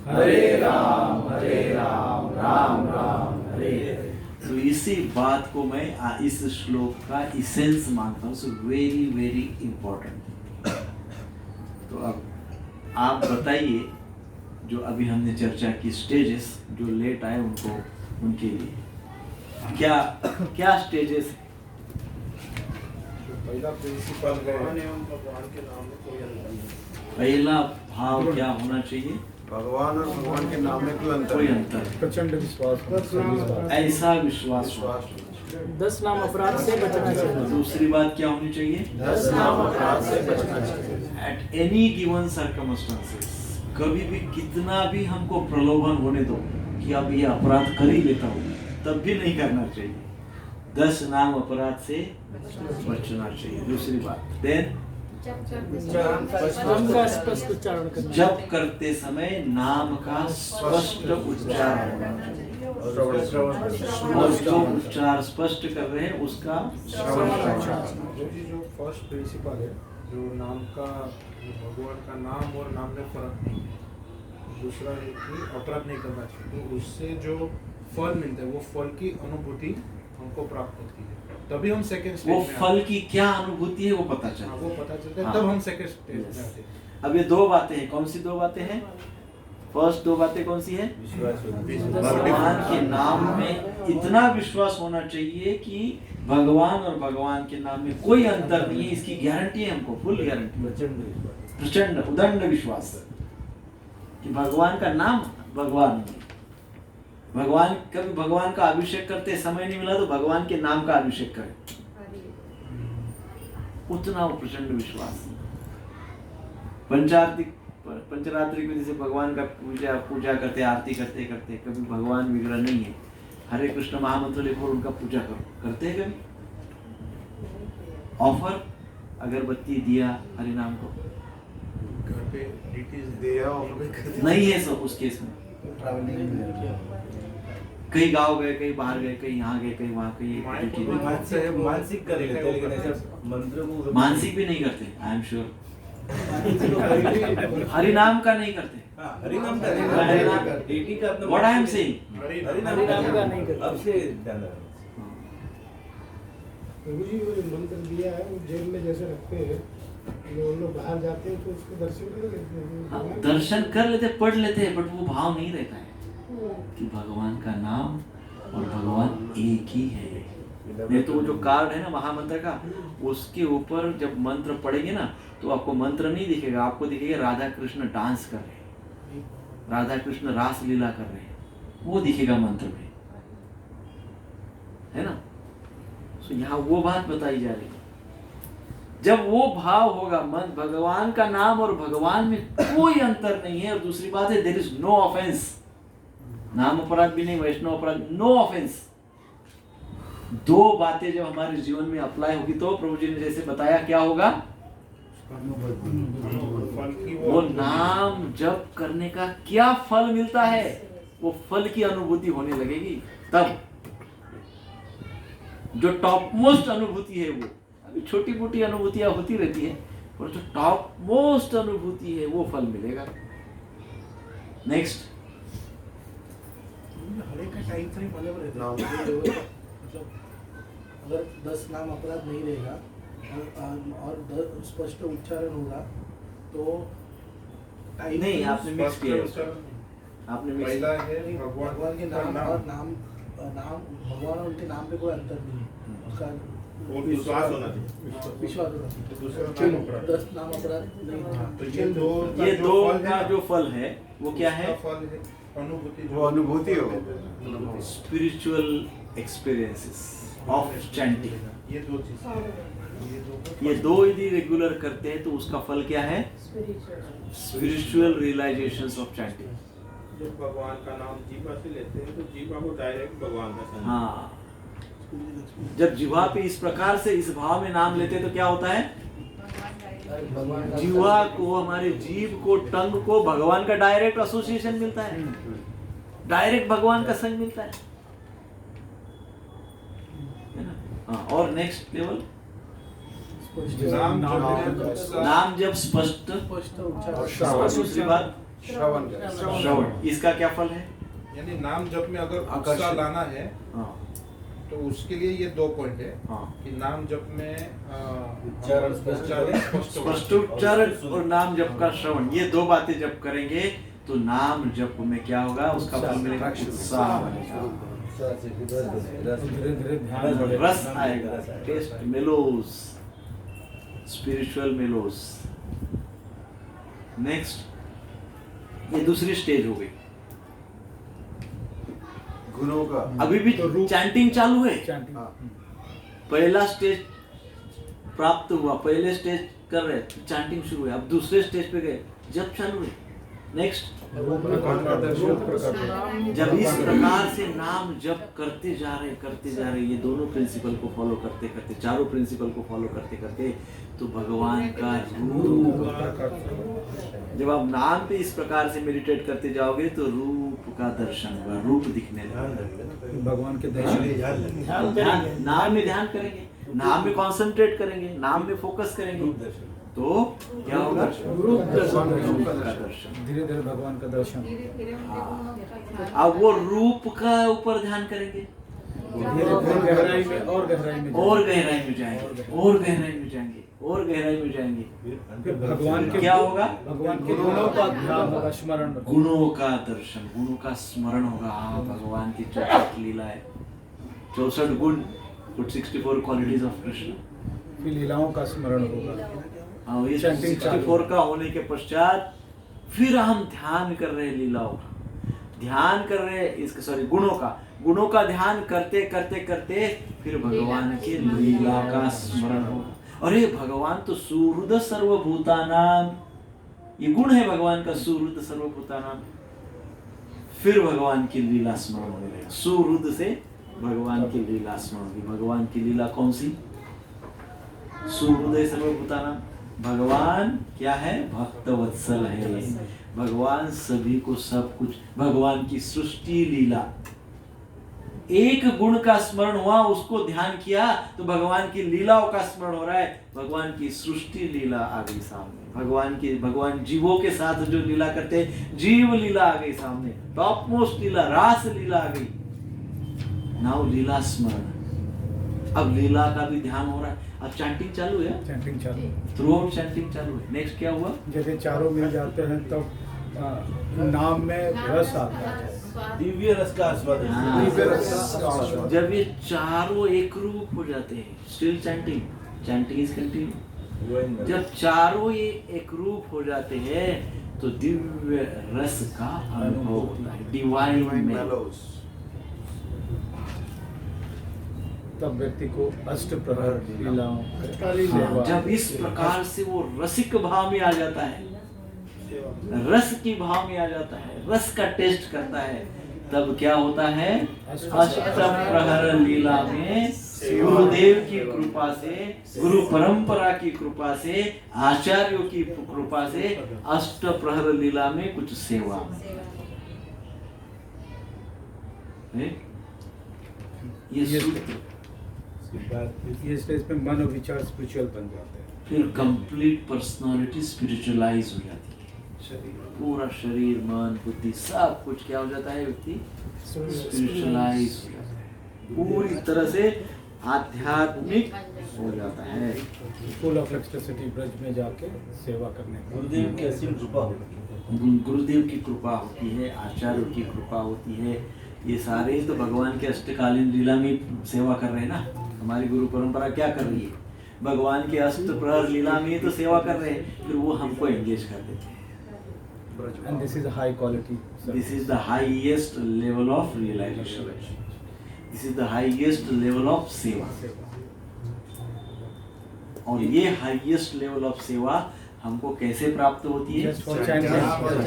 हरे राम राम राम हरे हरे। तो इसी बात को मैं इस श्लोक का इसेंस मानता हूँ। So very very important. तो अब आप बताइए, जो अभी हमने चर्चा की स्टेजेस, जो लेट आए उनको, उनके लिए क्या क्या स्टेजेस है? पहला प्रिंसिपल भगवान एवं भगवान के नाम में कोई अंतर नहीं। पहला भाव क्या होना चाहिए? भगवान और भगवान के नाम में कोई अंतर नहीं। प्रचंड विश्वास, ऐसा विश्वास हो। 10 नाम अपराध से बचना चाहिए। दूसरी बात क्या होनी चाहिए? 10 नाम अपराध से बचना चाहिए। एट एनी गिवन सर्कमस्टेंसेस, कभी भी कितना भी हमको प्रलोभन होने दो कि अब ये अपराध कर ही लेता हूँ, तब भी नहीं करना चाहिए। 10 नाम अपराध से बचना चाहिए। दूसरी बात, देन नाम का स्पष्ट उच्चारण करना। जप करते समय नाम का स्पष्ट उच्चारण होना चाहिए। और जो उच्चार स्पष्ट कर रहे हैं उसका जो फर्स्ट प्रिंसिपल है, जो नाम का, भगवान का नाम और नाम में फर्क नहीं है। दूसरा है कि अपराध नहीं करना चाहिए, तो उससे जो फल मिलता है वो फल की अनुभूति हमको प्राप्त होती है। तभी हम सेकंड स्टेज वो में फल की क्या अनुभूति है वो पता चलता है। वो पता चलता है, हाँ। तब हम सेकंड स्टेज में आते हैं। अब ये 2 बातें हैं। कौन सी 2 बातें हैं? फर्स्ट 2 बातें कौन सी है? भगवान के नाम में इतना विश्वास होना चाहिए कि भगवान और भगवान के नाम में कोई अंतर नहीं है। इसकी गारंटी है हमको, फुल गारंटी, प्रचंड उदंड विश्वास कि भगवान का नाम भगवान नहीं। भगवान, कभी भगवान का अभिषेक करते समय नहीं मिला तो भगवान के नाम का अभिषेक करें, उतना वो प्रचंड विश्वास। पंचरात्रि को जैसे भगवान का पूजा करते, आरती करते करते कभी भगवान विग्रह नहीं है, हरे कृष्ण महामंत्र लिखो और उनका पूजा करो, करते हैं कभी? ऑफर अगरबत्ती दिया हरि नाम को, घर पे डिटीज दिया और नहीं है सब उस केस में। कहीं गाँव गए, कहीं बाहर गए, कहीं यहाँ गए, कहीं वहाँ, कहीं मानसिक कर लेते हैं, लेकिन ऐसे मंत्र को मानसिक भी नहीं करते। आई एम श्योर हरि नाम का नहीं करते। हरि नाम का हरि नाम का। डेटी का अपना What I am saying? Hari Hari नाम नाम का नहीं करते। अब से ध्यान रखना। प्रभु जी वो जो मंत्र दिया है वो जेब में जैसे रखते हैं, वो लोग बाहर जाते हैं तो उसको दर्शन कर लेते हैं। हाँ, दर्शन कर लेते, पढ़ लेते हैं, बट वो भाव नहीं रहता है कि भगवान का नाम और भगवान एक ही है। नहीं तो वो जो कार्ड है ना महामंत्र का, उसके ऊपर जब मंत्र पढ़ेंगे ना तो आपको मंत्र नहीं दिखेगा, आपको दिखेगा राधा कृष्ण डांस कर रहे हैं, राधा कृष्ण रास लीला कर रहे हैं, वो दिखेगा मंत्र में, है ना। तो यहाँ वो बात बताई जा रही है। जब वो भाव होगा, मन भगवान का नाम और भगवान में कोई अंतर नहीं है। और दूसरी बात है, देयर इज नो ऑफेंस, नाम अपराध भी नहीं, वैष्णव अपराध, नो ऑफेंस। 2 बातें जब हमारे जीवन में अप्लाई होगी तो प्रभु जी ने जैसे बताया क्या होगा, वो नाम जप करने का क्या फल मिलता है, वो फल की अनुभूति होने लगेगी। तब जो टॉप मोस्ट अनुभूति है वो, अभी छोटी मोटी अनुभूतियां होती रहती है, और जो टॉप मोस्ट अनुभूति है वो फल मिलेगा। नेक्स्ट, हर एक का टाइम फ्रेम अलग रहता है। मतलब अगर 10 नाम अपराध नहीं रहेगा और स्पष्ट उच्चारण होगा तो टाइम नहीं आपने मिक्स स्पष्ट किया है, उच्चारण आपने मिक्स पहला है भगवान के का नाम और नाम भगवान और उनके नाम पे कोई अंतर नहीं है। उसका वो विश्वास होना चाहिए। विश्वास होना चाहिए। तो दूसरा नाम अपराध। 10 नाम अपराध नहीं हाँ, तो है। ये दो का जो फल है वो क्या है? उसका फल है अनुभूति। वो अनुभूति हो। Spiritual experiences of chanting. ये दो चीज, ये दो यदि रेगुलर करते हैं तो उसका फल क्या है? Spiritual realisations of chanting. जब भगवान का नाम जीवा से लेते हैं तो जीवा को डायरेक्ट भगवान का संबंध। हाँ, जब जिह्वा पे इस प्रकार से इस भाव में नाम लेते हैं तो क्या होता है? जिह्वा को, हमारे जीव को, टंग को भगवान का डायरेक्ट एसोसिएशन मिलता है, डायरेक्ट भगवान का संग मिलता है ना? हाँ, और नेक्स्ट लेवल, नाम जब स्पष्ट उच्चारण दूसरी बात श्रवण, इसका क्या फल है? यानी नाम जप में अगर उत्साह लाना है हाँ, तो उसके लिए ये 2 पॉइंट है हाँ, कि नाम जप में उच्चारण स्पष्ट उच्चारण और नाम जप का श्रवण, ये दो बातें जब करेंगे तो नाम जप में क्या होगा? उसका फल मिलेगा, उत्साह बनेगा, रस आएगा, taste, mellows, spiritual mellows. Next, ये दूसरी स्टेज हो गई। गुणों का अभी भी चैंटिंग चालू है। चैंटिंग। पहला स्टेज प्राप्त हुआ, पहले स्टेज कर रहे, चैंटिंग शुरू है, अब दूसरे स्टेज पे गए, जब चालू है। नेक्स्ट, जब इस प्रकार से नाम जप करते जा रहे, ये दोनों प्रिंसिपल को फॉलो करते करते, चारों प्रिंसिपल को फॉलो करते करते, तो भगवान का रूप, जब आप नाम पे इस प्रकार से मेडिटेट करते जाओगे तो रूप का दर्शन होगा, रूप दिखने लगेगा। भगवान के दर्शन, ध्यान, नाम में ध्यान करेंगे, नाम में कंसंट्रेट करेंगे, नाम में फोकस करेंगे, तो क्या होगा? रूप दर्शन, रूप का दर्शन। धीरे धीरे भगवान का दर्शन, अब वो रूप का ऊपर ध्यान करेंगे, गहराई में और गहराई में और गहराई में जाएंगे, और गहराई में जाएंगे, और गहराई में जाएंगे, फिर भगवान के क्या होगा? भगवान के गुणों का ध्यान होगा, स्मरण, गुणों का दर्शन, गुणों का स्मरण होगा। हाँ, भगवान की 64 लीला है, 64 गुण, 64 क्वालिटीज ऑफ कृष्ण। फिर लीलाओं का स्मरण होगा। हाँ, ये चैंटिंग 64 का होने के पश्चात फिर हम ध्यान कर रहे हैं लीलाओं का, ध्यान कर रहे हैं इसके, सॉरी, गुणों का ध्यान करते करते करते फिर भगवान की लीला का स्मरण होगा। अरे भगवान तो सुहृद सर्वभूतानाम, ये गुण है भगवान का, सुहृद सर्वभूतानाम। फिर भगवान की लीला स्मरण होने लगेगा, सुहृद से भगवान की लीला स्मरण होगी। भगवान की लीला कौन सी? सुहृदय सर्वभूतानाम। भगवान क्या है? भक्त वत्सल है, भगवान सभी को सब कुछ, भगवान की सृष्टि लीला, एक गुण का स्मरण हुआ, उसको ध्यान किया तो भगवान की लीलाओं का स्मरण हो रहा है, भगवान की सृष्टि लीला आ गई सामने, भगवान जीवों के साथ जो लीला करते हैं, जीव लीला आ गई सामने, टॉप मोस्ट लीला, रास लीला आ गई। नाउ लीला स्मरण, अब लीला का भी ध्यान हो रहा है। अब चैंटिंग चालू है, चैंटिंग चालू, थ्रू आउट चैंटिंग चालू है। नेक्स्ट क्या हुआ? जैसे चारों मिल जाते हैं तब नाम में रस आता है, दिव्य रस का आस्वाद, हाँ। दिव्य रस का आस्वाद। जब ये चारों एक रूप हो जाते हैं, स्टिल चैंटिंग इज कंटिन्यू। जब चारों ये एक रूप हो जाते हैं तो दिव्य रस का अनुभव होता है, डिवाइन मेलोस। तब व्यक्ति को अष्ट प्रहर लीलाओं हाँ, जब इस प्रकार से वो रसिक भाव में आ जाता है, रस की भाव में आ जाता है, रस का टेस्ट करता है, तब क्या होता है? अष्ट प्रहर लीला में गुरुदेव की कृपा से, गुरु परंपरा की कृपा से, आचार्यों की कृपा से अष्ट प्रहर लीला में कुछ सेवा है? ये सूत्र उसके बाद ये स्टेज पे मन और विचार स्पिरिचुअल बन जाते हैं। फिर कंप्लीट पर्सनालिटी स्पिरिचुअलाइज हो जाती है, पूरा शरीर मन बुद्धि सब कुछ क्या हो जाता है, व्यक्ति स्पिरिचुअलाइज हो जाता है, पूरी तरह से आध्यात्मिक हो जाता है। फुल ऑफ एक्सटेसिटी ब्रज में जाके सेवा करने का। गुरुदेव की असीम कृपा होती गुरुदेव की कृपा होती है, आचार्यों की कृपा होती है। ये सारे तो भगवान के अष्टकालीन लीला में सेवा कर रहे हैं ना। हमारी गुरु परंपरा क्या कर रही है, भगवान के अष्ट प्रहर लीला में तो सेवा कर रहे हैं, फिर वो हमको एंगेज कर देते हैं। And this is a high quality service. This is the highest level of realization. This is the highest level of सेवा। और ये हाईएस्ट लेवल ऑफ सेवा हमको कैसे प्राप्त होती है? Just for chanting,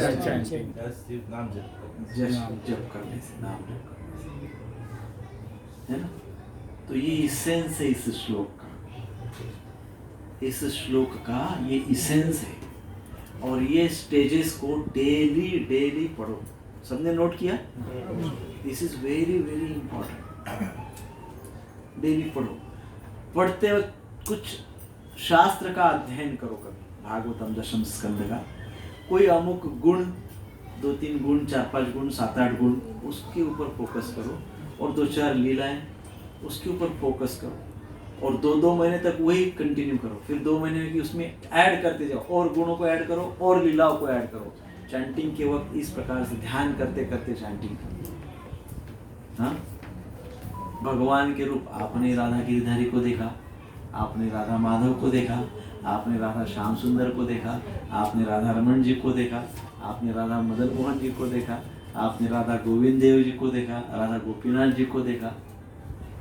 just chanting. है। सिर्फ नाम जप जस्ट जप करने से, नाम जप करने से, है ना। तो ये इसेंस है इस श्लोक का, इस श्लोक का ये इसेंस है। और ये स्टेजेस को डेली डेली पढ़ो। सबने नोट किया? This is very very important. Daily पढ़ो। पढ़ते वक्त कुछ शास्त्र का अध्ययन करो, कभी भागवतम दशम स्कंद का कोई अमुक गुण, 2-3 गुण, 4-5 गुण, 7-8 गुण, उसके ऊपर फोकस करो। और 2-4 लीलाएं उसके ऊपर फोकस करो। और 2-2 महीने तक वही कंटिन्यू करो। फिर 2 महीने की उसमें ऐड करते जाओ, और गुणों को ऐड करो और लीलाओं को ऐड करो। चैंटिंग के वक्त इस प्रकार से ध्यान करते करते चैंटिंग करो। हाँ, भगवान के रूप आपने राधा गिरधारी को देखा, आपने राधा माधव को देखा, आपने राधा श्याम सुंदर को देखा, आपने राधा रमन जी को देखा, आपने राधा मदन मोहन जी को देखा, आपने राधा गोविंद देव जी को देखा, राधा गोपीनाथ जी को देखा।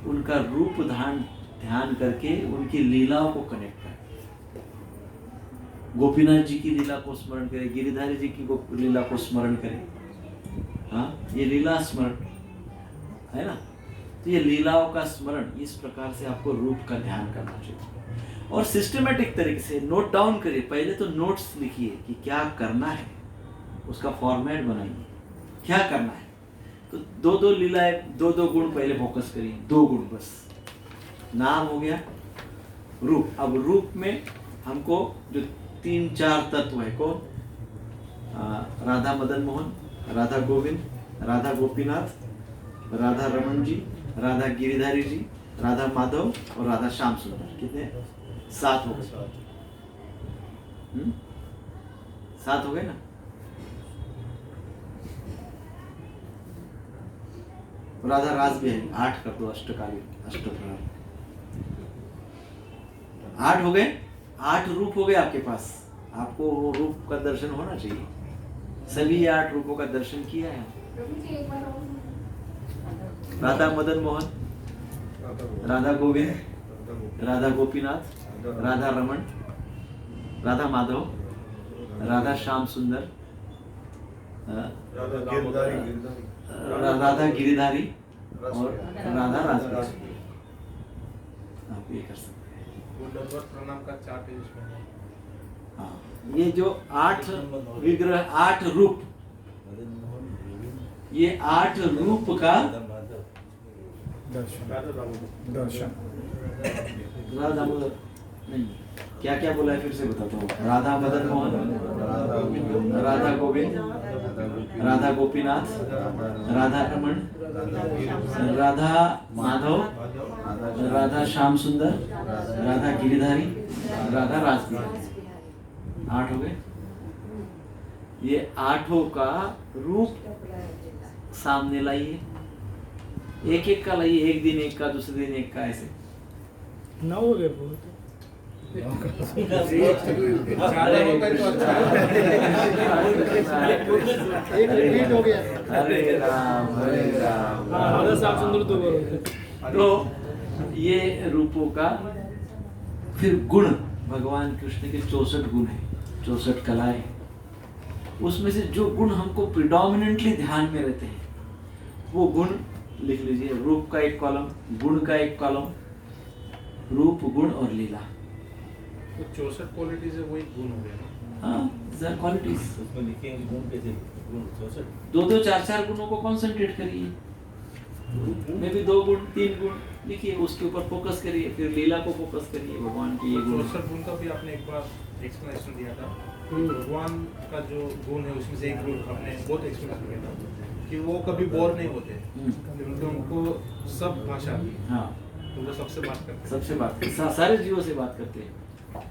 उनका रूप ध्यान करके उनकी लीलाओं को कनेक्ट करें। गोपीनाथ जी की लीला को स्मरण करें, गिरिधारी जी की लीला को स्मरण करें। हाँ, ये लीला स्मरण है ना। तो ये लीलाओं का स्मरण, इस प्रकार से आपको रूप का ध्यान करना चाहिए। और सिस्टमेटिक तरीके से नोट डाउन करिए। पहले तो नोट्स लिखिए कि क्या करना है, उसका फॉर्मेट बनाइए, क्या करना है। तो 2-2 लीलाएं, 2-2 गुण पहले फोकस करिए, 2 गुण बस। नाम हो गया, रूप। अब रूप में हमको जो 3-4 तत्व है, कौन? राधा मदन मोहन, राधा गोविंद, राधा गोपीनाथ, राधा रमन जी, राधा गिरिधारी जी, राधा माधव और राधा श्याम सुंदर। कितने? 7 हो गए। 7 हो गए ना। राधा रास भी है, 8 कर दो, अष्टकालीन अष्टप्रहर। 8 हो गए, 8 रूप हो गए आपके पास। आपको वो रूप का दर्शन होना चाहिए। सभी 8 रूपों का दर्शन किया है। राधा मदन मोहन, राधा गोविंद, राधा गोपीनाथ, राधा रमन, राधा माधव, राधा श्याम सुंदर, राधा गिरिधारी और राधा रासबिहारी। आप ये कर सकते हैं। वो दंडवत प्रणाम का चार्ट है इसमें। हाँ, ये जो 8 विग्रह, 8 रूप, ये 8 रूप का दर्शन। राधा दामोदर नहीं, क्या क्या बोला है फिर से बताता हूँ। राधा मदन मोहन, राधा गोविंद, राधा गोपीनाथ, राधा रमन, राधा माधव, राधा श्याम सुंदर, राधा गिरिधारी, राधा रासबिहारी। 8 हो गए। ये 8 का रूप सामने लाइए, एक एक का लाइए, एक दिन एक का, दूसरे दिन एक का, ऐसे 9 हो गए बहुत। एक रिपीट हो गया। हरे राम हरे राम। राधा श्याम सुंदर 2 बार हो गए। तो ये रूपों का फिर गुण, भगवान कृष्ण के 64 गुण है, 64 कलाएं। उसमें से जो गुण हमको प्रिडोमिनेंटली ध्यान में रहते हैं, वो गुण लिख लीजिए। रूप का एक कॉलम, गुण का एक कॉलम, रूप गुण और लीला। तो 64 क्वालिटीज है, वही गुण हो गया ना। हाँ, क्वालिटीज। उसमें लिखेंगे गुण कैसे, गुण 64। 2-2, 4-4 गुणों को कॉन्सेंट्रेट करिए। मे भी 2 गुण, 3 गुण, लिखिए, उसके ऊपर फोकस करिए, फिर लीला को फोकस करिए, भगवान की ये गुण। 64 गुण का भी आपने एक बार एक्सप्लेनेशन दिया था। भगवान का जो गुण है उसमें से एक गुण आपने बहुत एक्सप्लेनेशन किया था कि वो कभी बोर नहीं होते, क्योंकि उनको सब भाषा आती है। हाँ, तो वो सबसे बात करते हैं। सबसे बात करते, सारे जीवों से बात करते हैं,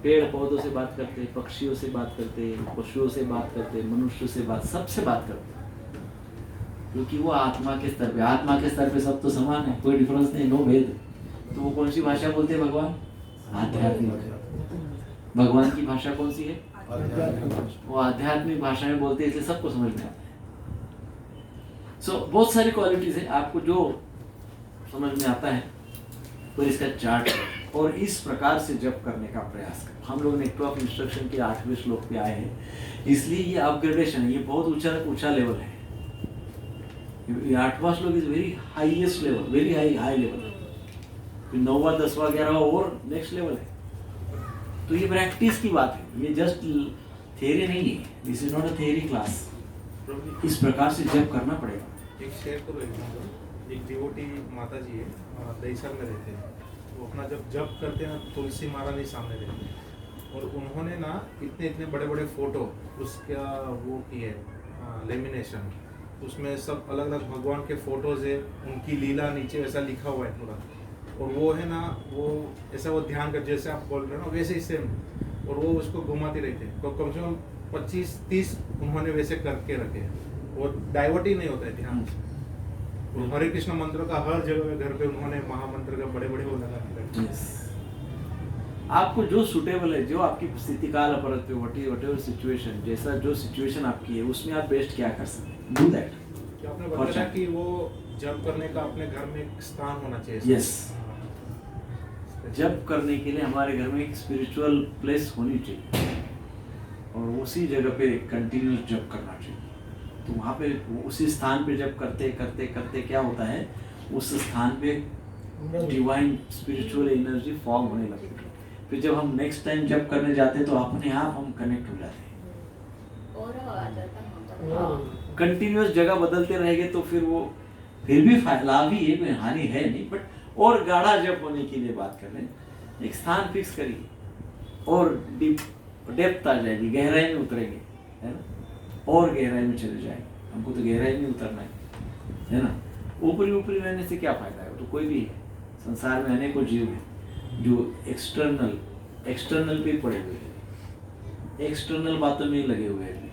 पेड़ पौधों से बात करते हैं, पक्षियों से बात करते हैं, पशुओं से बात करते हैं, मनुष्य से बात, सबसे बात करते हैं, क्योंकि वो आत्मा के स्तर पे, आत्मा के स्तर पे सब तो समान है, कोई डिफरेंस नहीं, नो भेद। तो वो कौन सी भाषा बोलते हैं भगवान? आध्यात्मिक। भगवान की भाषा कौन सी है? वो आध्यात्मिक भाषा में बोलते हैं, इसलिए सबको समझ में आता है। सो बहुत सारी क्वालिटीज है, आपको जो समझ में आता है तो इसका चार्ट है, और इस प्रकार से जप करने का प्रयास करें। हम लोग नेक्टर ऑफ इंस्ट्रक्शन के 8वें श्लोक पे आए हैं, इसलिए ये अपग्रेडेशन है, ये बहुत ऊंचा लेवल है। ये 8वां श्लोक is very highest level, very high level. फिर 9वां 10वां 11वां और नेक्स्ट लेवल है। तो ये प्रैक्टिस की बात है, ये जस्ट थियरी नहीं है, this is not a theory class. इस प्रकार से जप करना पड़ेगा। एक शेयर करो एग्जाम्पल, एक डिवोटी माता जी है, दहीसर में रहते हैं। वो अपना जब जप करते हैं ना, तुलसी महाराज जी सामने रहते हैं, और उन्होंने ना इतने बड़े बड़े फोटो उसका वो की है लेमिनेशन, उसमें सब अलग अलग भगवान के फोटोज है, उनकी लीला नीचे ऐसा लिखा हुआ है पूरा। और वो है ना, वो ऐसा वो ध्यान कर, जैसे आप बोल रहे हो ना वैसे ही सेम, और वो उसको घुमाते रहते हैं। तो कम से कम 25-30 उन्होंने वैसे करके रखे हैं, वो डाइवर्ट ही नहीं होता है ध्यान से। और हरे कृष्ण मंत्र का हर जगह घर पे उन्होंने महामंत्र का बड़े बड़े वो लगा के रखे। आपको जो सूटेबल है, जो आपकी स्थिति काल अपरत पे वट सिचुएशन, जैसा जो सिचुएशन आपकी है उसमें आप बेस्ट क्या कर सकते हैं, डू दैट। आपने बताया कि वो जप करने का अपने घर में एक स्थान होना चाहिए। यस, जप करने के लिए हमारे घर में एक स्पिरिचुअल प्लेस होनी चाहिए, और उसी जगह पे कंटिन्यूस जप करना चाहिए। तो वहाँ पे उसी स्थान पे जप करते करते करते क्या होता है, उस स्थान पे डिवाइन स्पिरिचुअल एनर्जी फॉर्म होने लगती है। फिर जब हम नेक्स्ट टाइम जप करने जाते हैं तो अपने आप हम कनेक्ट हो जाते हैं। और कंटिन्यूस जगह बदलते रहेंगे तो फिर वो फिर भी लाभ ही है, कोई हानि है नहीं, बट और गाढ़ा जप होने के लिए बात कर रहे हैं। एक स्थान फिक्स करिए और डेप्थ आ जाएगी, गहराई में उतरेंगे, है ना, और गहराई में चले जाएंगे। हमको तो गहराई में उतरना है ना। ऊपरी रहने से क्या फायदा है? तो कोई भी है, संसार में अनेकों जीव हैं जो एक्सटर्नल पे पड़े हुए हैं, एक्सटर्नल बातों में लगे हुए हैं।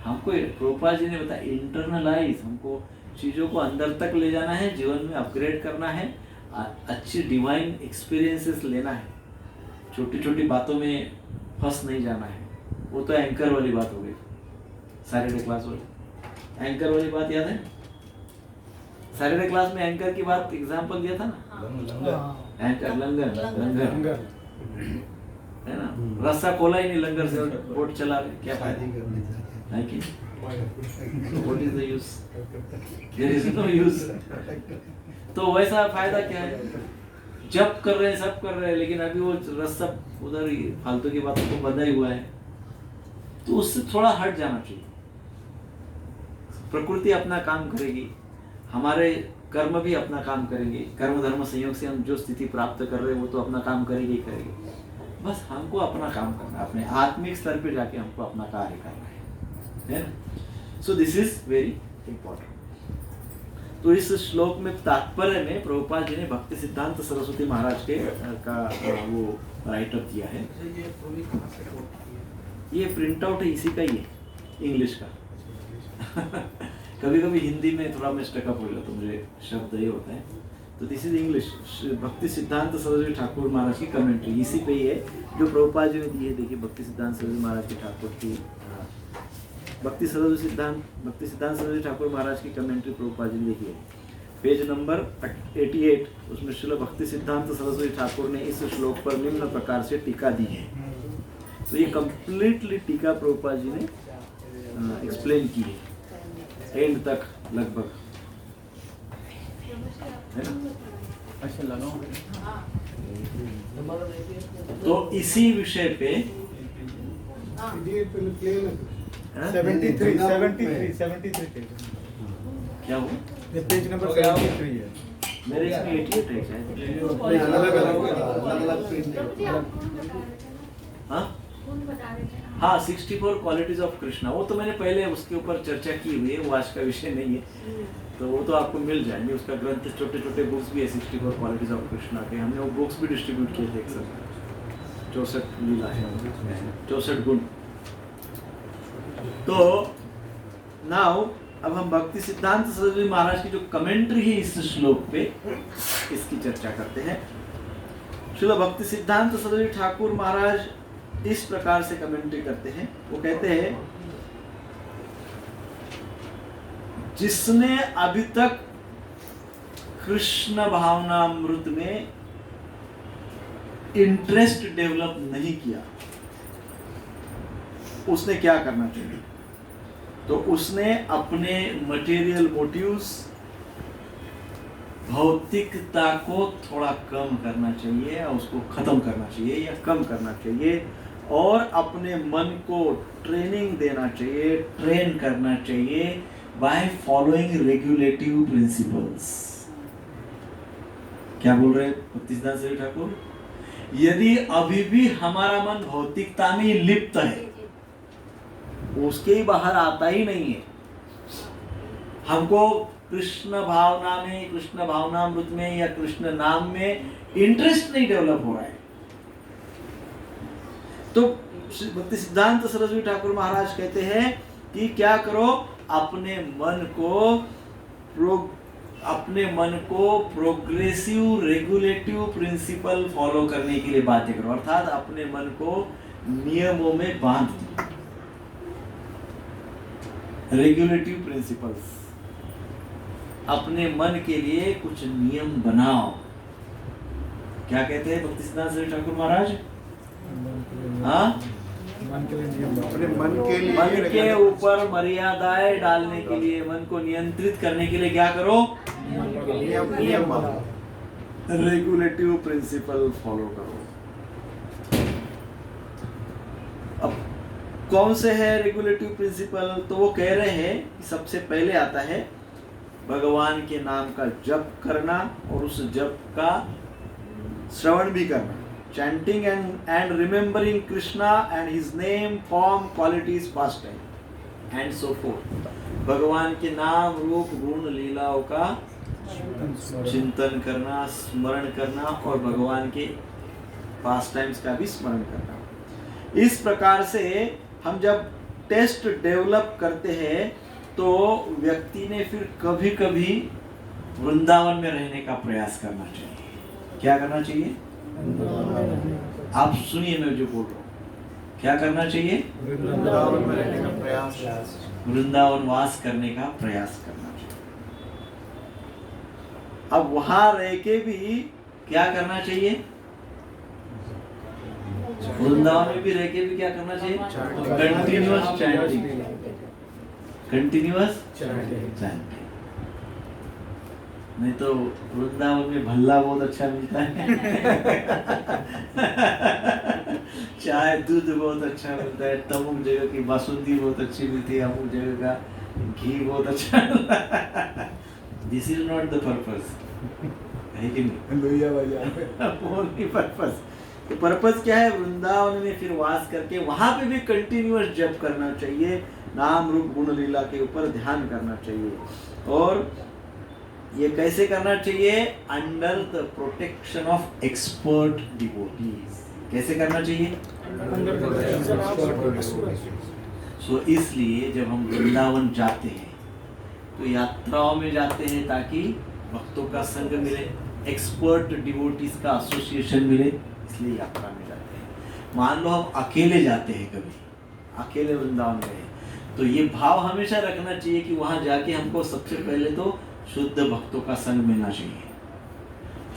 हमको प्रभुपाद जी ने बताया इंटरनलाइज, हमको चीज़ों को अंदर तक ले जाना है, जीवन में अपग्रेड करना है, अच्छी डिवाइन एक्सपीरियंसेस लेना है, छोटी छोटी बातों में फंस नहीं जाना है। वो तो एंकर वाली बात हो गई, सैटरडे क्लास वाली एंकर वाली बात याद है? सैटरडे क्लास में एंकर की बात एग्जाम्पल दिया था ना, एंकर लंगर है ना, रस्सा खोला ही नहीं, लंगर से बोट चला रहे, क्या फायदा है कि what is the use, there is no use. तो वैसा फायदा क्या है? जब कर रहे हैं, सब कर रहे हैं, लेकिन अभी वो रस्सा उधर ही फालतू की बातों को बंधा ही हुआ है, तो उससे थोड़ा हट जाना चाहिए। प्रकृति अपना काम करेगी, हमारे कर्म भी अपना काम करेंगे, कर्म धर्म संयोग से हम जो स्थिति प्राप्त कर रहे हैं वो तो अपना काम करेंगे ही करेंगे। बस हमको अपना काम करना है, अपने आत्मिक स्तर पे जाके हमको अपना कार्य करना है ना। सो दिस इज वेरी इंपॉर्टेंट। तो इस श्लोक में तात्पर्य में प्रभुपाद जी ने भक्ति सिद्धांत सरस्वती महाराज के का वो राइटअप किया है। ये प्रिंट आउट है, इसी का ही है, इंग्लिश का। कभी कभी हिंदी में थोड़ा मैं स्टकअप हो जाता, मुझे शब्द ये होता है। तो दिस इज इंग्लिश, भक्ति सिद्धांत सरस्वती ठाकुर महाराज की कमेंट्री इसी पे ही है जो प्रभुपाद जी ने दी है। देखिए भक्ति सिद्धांत सरस्वती महाराज की ठाकुर की भक्ति सिद्धांत सरस्वती ठाकुर महाराज की कमेंट्री प्रभुपाद जी ने देखी है, पेज नंबर 88। उसमें श्रील भक्ति सिद्धांत सरस्वती ठाकुर ने इस श्लोक पर निम्न प्रकार से टीका दी है। तो ये कंप्लीटली टीका प्रभुपाद जी ने एक्सप्लेन की है एंड तक लगभग, है ना। तो इसी विषय पे 73 क्या हो पेज नंबर 73 है। मेरे इसमें 88 है शायद। नहीं, अलग-अलग प्रिंट प्रभु जी, आप कौन बता रहे थे ना? हाँ कौन बता रहे थे ना? हाँ 64 क्वालिटीज ऑफ कृष्णा, वो तो मैंने पहले उसके ऊपर चर्चा की हुई है, वो आज का विषय नहीं है, तो वो तो आपको मिल जाएंगे। उसका ग्रंथ छोटे छोटे बुक्स भी है 64 क्वालिटीज ऑफ कृष्णा के, हमने वो बुक्स भी डिस्ट्रीब्यूट किए थे एक समय। 64 लीला है, 64 गुण। तो नाउ अब हम भक्ति सिद्धांत सरस्वती महाराज की जो कमेंट्री है इस श्लोक पे, इसकी चर्चा करते हैं। श्रील भक्ति सिद्धांत सरस्वती ठाकुर महाराज इस प्रकार से कमेंट्री करते हैं। वो कहते हैं, जिसने अभी तक कृष्ण भावनामृत में इंटरेस्ट डेवलप नहीं किया, उसने क्या करना चाहिए? तो उसने अपने मटेरियल मोटिव्स, भौतिकता को थोड़ा कम करना चाहिए, और उसको खत्म करना चाहिए या कम करना चाहिए, और अपने मन को ट्रेनिंग देना चाहिए, ट्रेन करना चाहिए बाय फॉलोइंग रेगुलेटिव प्रिंसिपल्स। क्या बोल रहे भक्ति सिद्धांत सरस्वती ठाकुर? यदि अभी भी हमारा मन भौतिकता में लिप्त है, उसके ही बाहर आता ही नहीं है, हमको कृष्ण भावना में, कृष्ण भावनामृत में या कृष्ण नाम में इंटरेस्ट नहीं डेवलप हो रहा है, तो भक्ति सिद्धांत सरस्वती ठाकुर महाराज कहते हैं कि क्या करो? अपने मन को प्रोग्रेसिव रेगुलेटिव प्रिंसिपल फॉलो करने के लिए बाध्य करो, अर्थात अपने मन को नियमों में बांध दो। रेगुलेटिव प्रिंसिपल्स, अपने मन के लिए कुछ नियम बनाओ। क्या कहते हैं भक्ति सिद्धांत सरस्वती ठाकुर महाराज? हाँ, मन के लिए नियम अपने मन के लिए मन के ऊपर मर्यादाएं डालने के लिए, मन को नियंत्रित करने के लिए क्या करो? नियम बनाओ। रेगुलेटिव प्रिंसिपल फॉलो करो। अब कौन से है रेगुलेटिव प्रिंसिपल? तो वो कह रहे हैं कि सबसे पहले आता है भगवान के नाम का जप करना, और उस जप का श्रवण भी करना, chanting and remembering Krishna and his name, form, qualities, pastime and so forth। भगवान के नाम, रूप, गुण, लीलाओं का चिंतन करना, स्मरण करना, और भगवान के पास्ट टाइम्स का भी स्मरण करना। इस प्रकार से हम जब टेस्ट डेवलप करते हैं तो व्यक्ति ने फिर कभी कभी वृंदावन में रहने का प्रयास करना चाहिए। क्या करना चाहिए? आप सुनिए मैं जो बोल रहा हूँ। क्या करना चाहिए? वृंदावन में रहने का प्रयास। वृंदावन वास करने का प्रयास करना चाहिए। अब वहां रह के भी क्या करना चाहिए? वृंदावन में भी रह के भी क्या करना चाहिए? Continuous chanting, continuous chanting. नहीं तो वृंदावन में भल्ला बहुत अच्छा मिलता है चाय दूध बहुत अच्छा मिलता है, तमुक जगह की बासुंदी बहुत अच्छी मिलती है, अमुक जगह का घी बहुत अच्छा this is not the purpose, है कि नहीं? वो नहीं पर्पस। तो पर्पस क्या है? वृंदावन में फिर वास करके वहां पे भी कंटिन्यूअस जप करना चाहिए, नाम रूप गुण लीला के ऊपर ध्यान करना चाहिए। और ये कैसे करना चाहिए? Under the protection of expert devotees. कैसे करना चाहिए? सो इसलिए जब हम वृंदावन जाते हैं तो यात्राओं में जाते हैं ताकि भक्तों का संग मिले, एक्सपर्ट डिवोटीज का एसोसिएशन मिले, इसलिए यात्रा में जाते हैं। मान लो हम अकेले जाते हैं, कभी अकेले वृंदावन गए, तो ये भाव हमेशा रखना चाहिए कि वहां जाके हमको सबसे पहले तो शुद्ध भक्तों का संग मिलना चाहिए,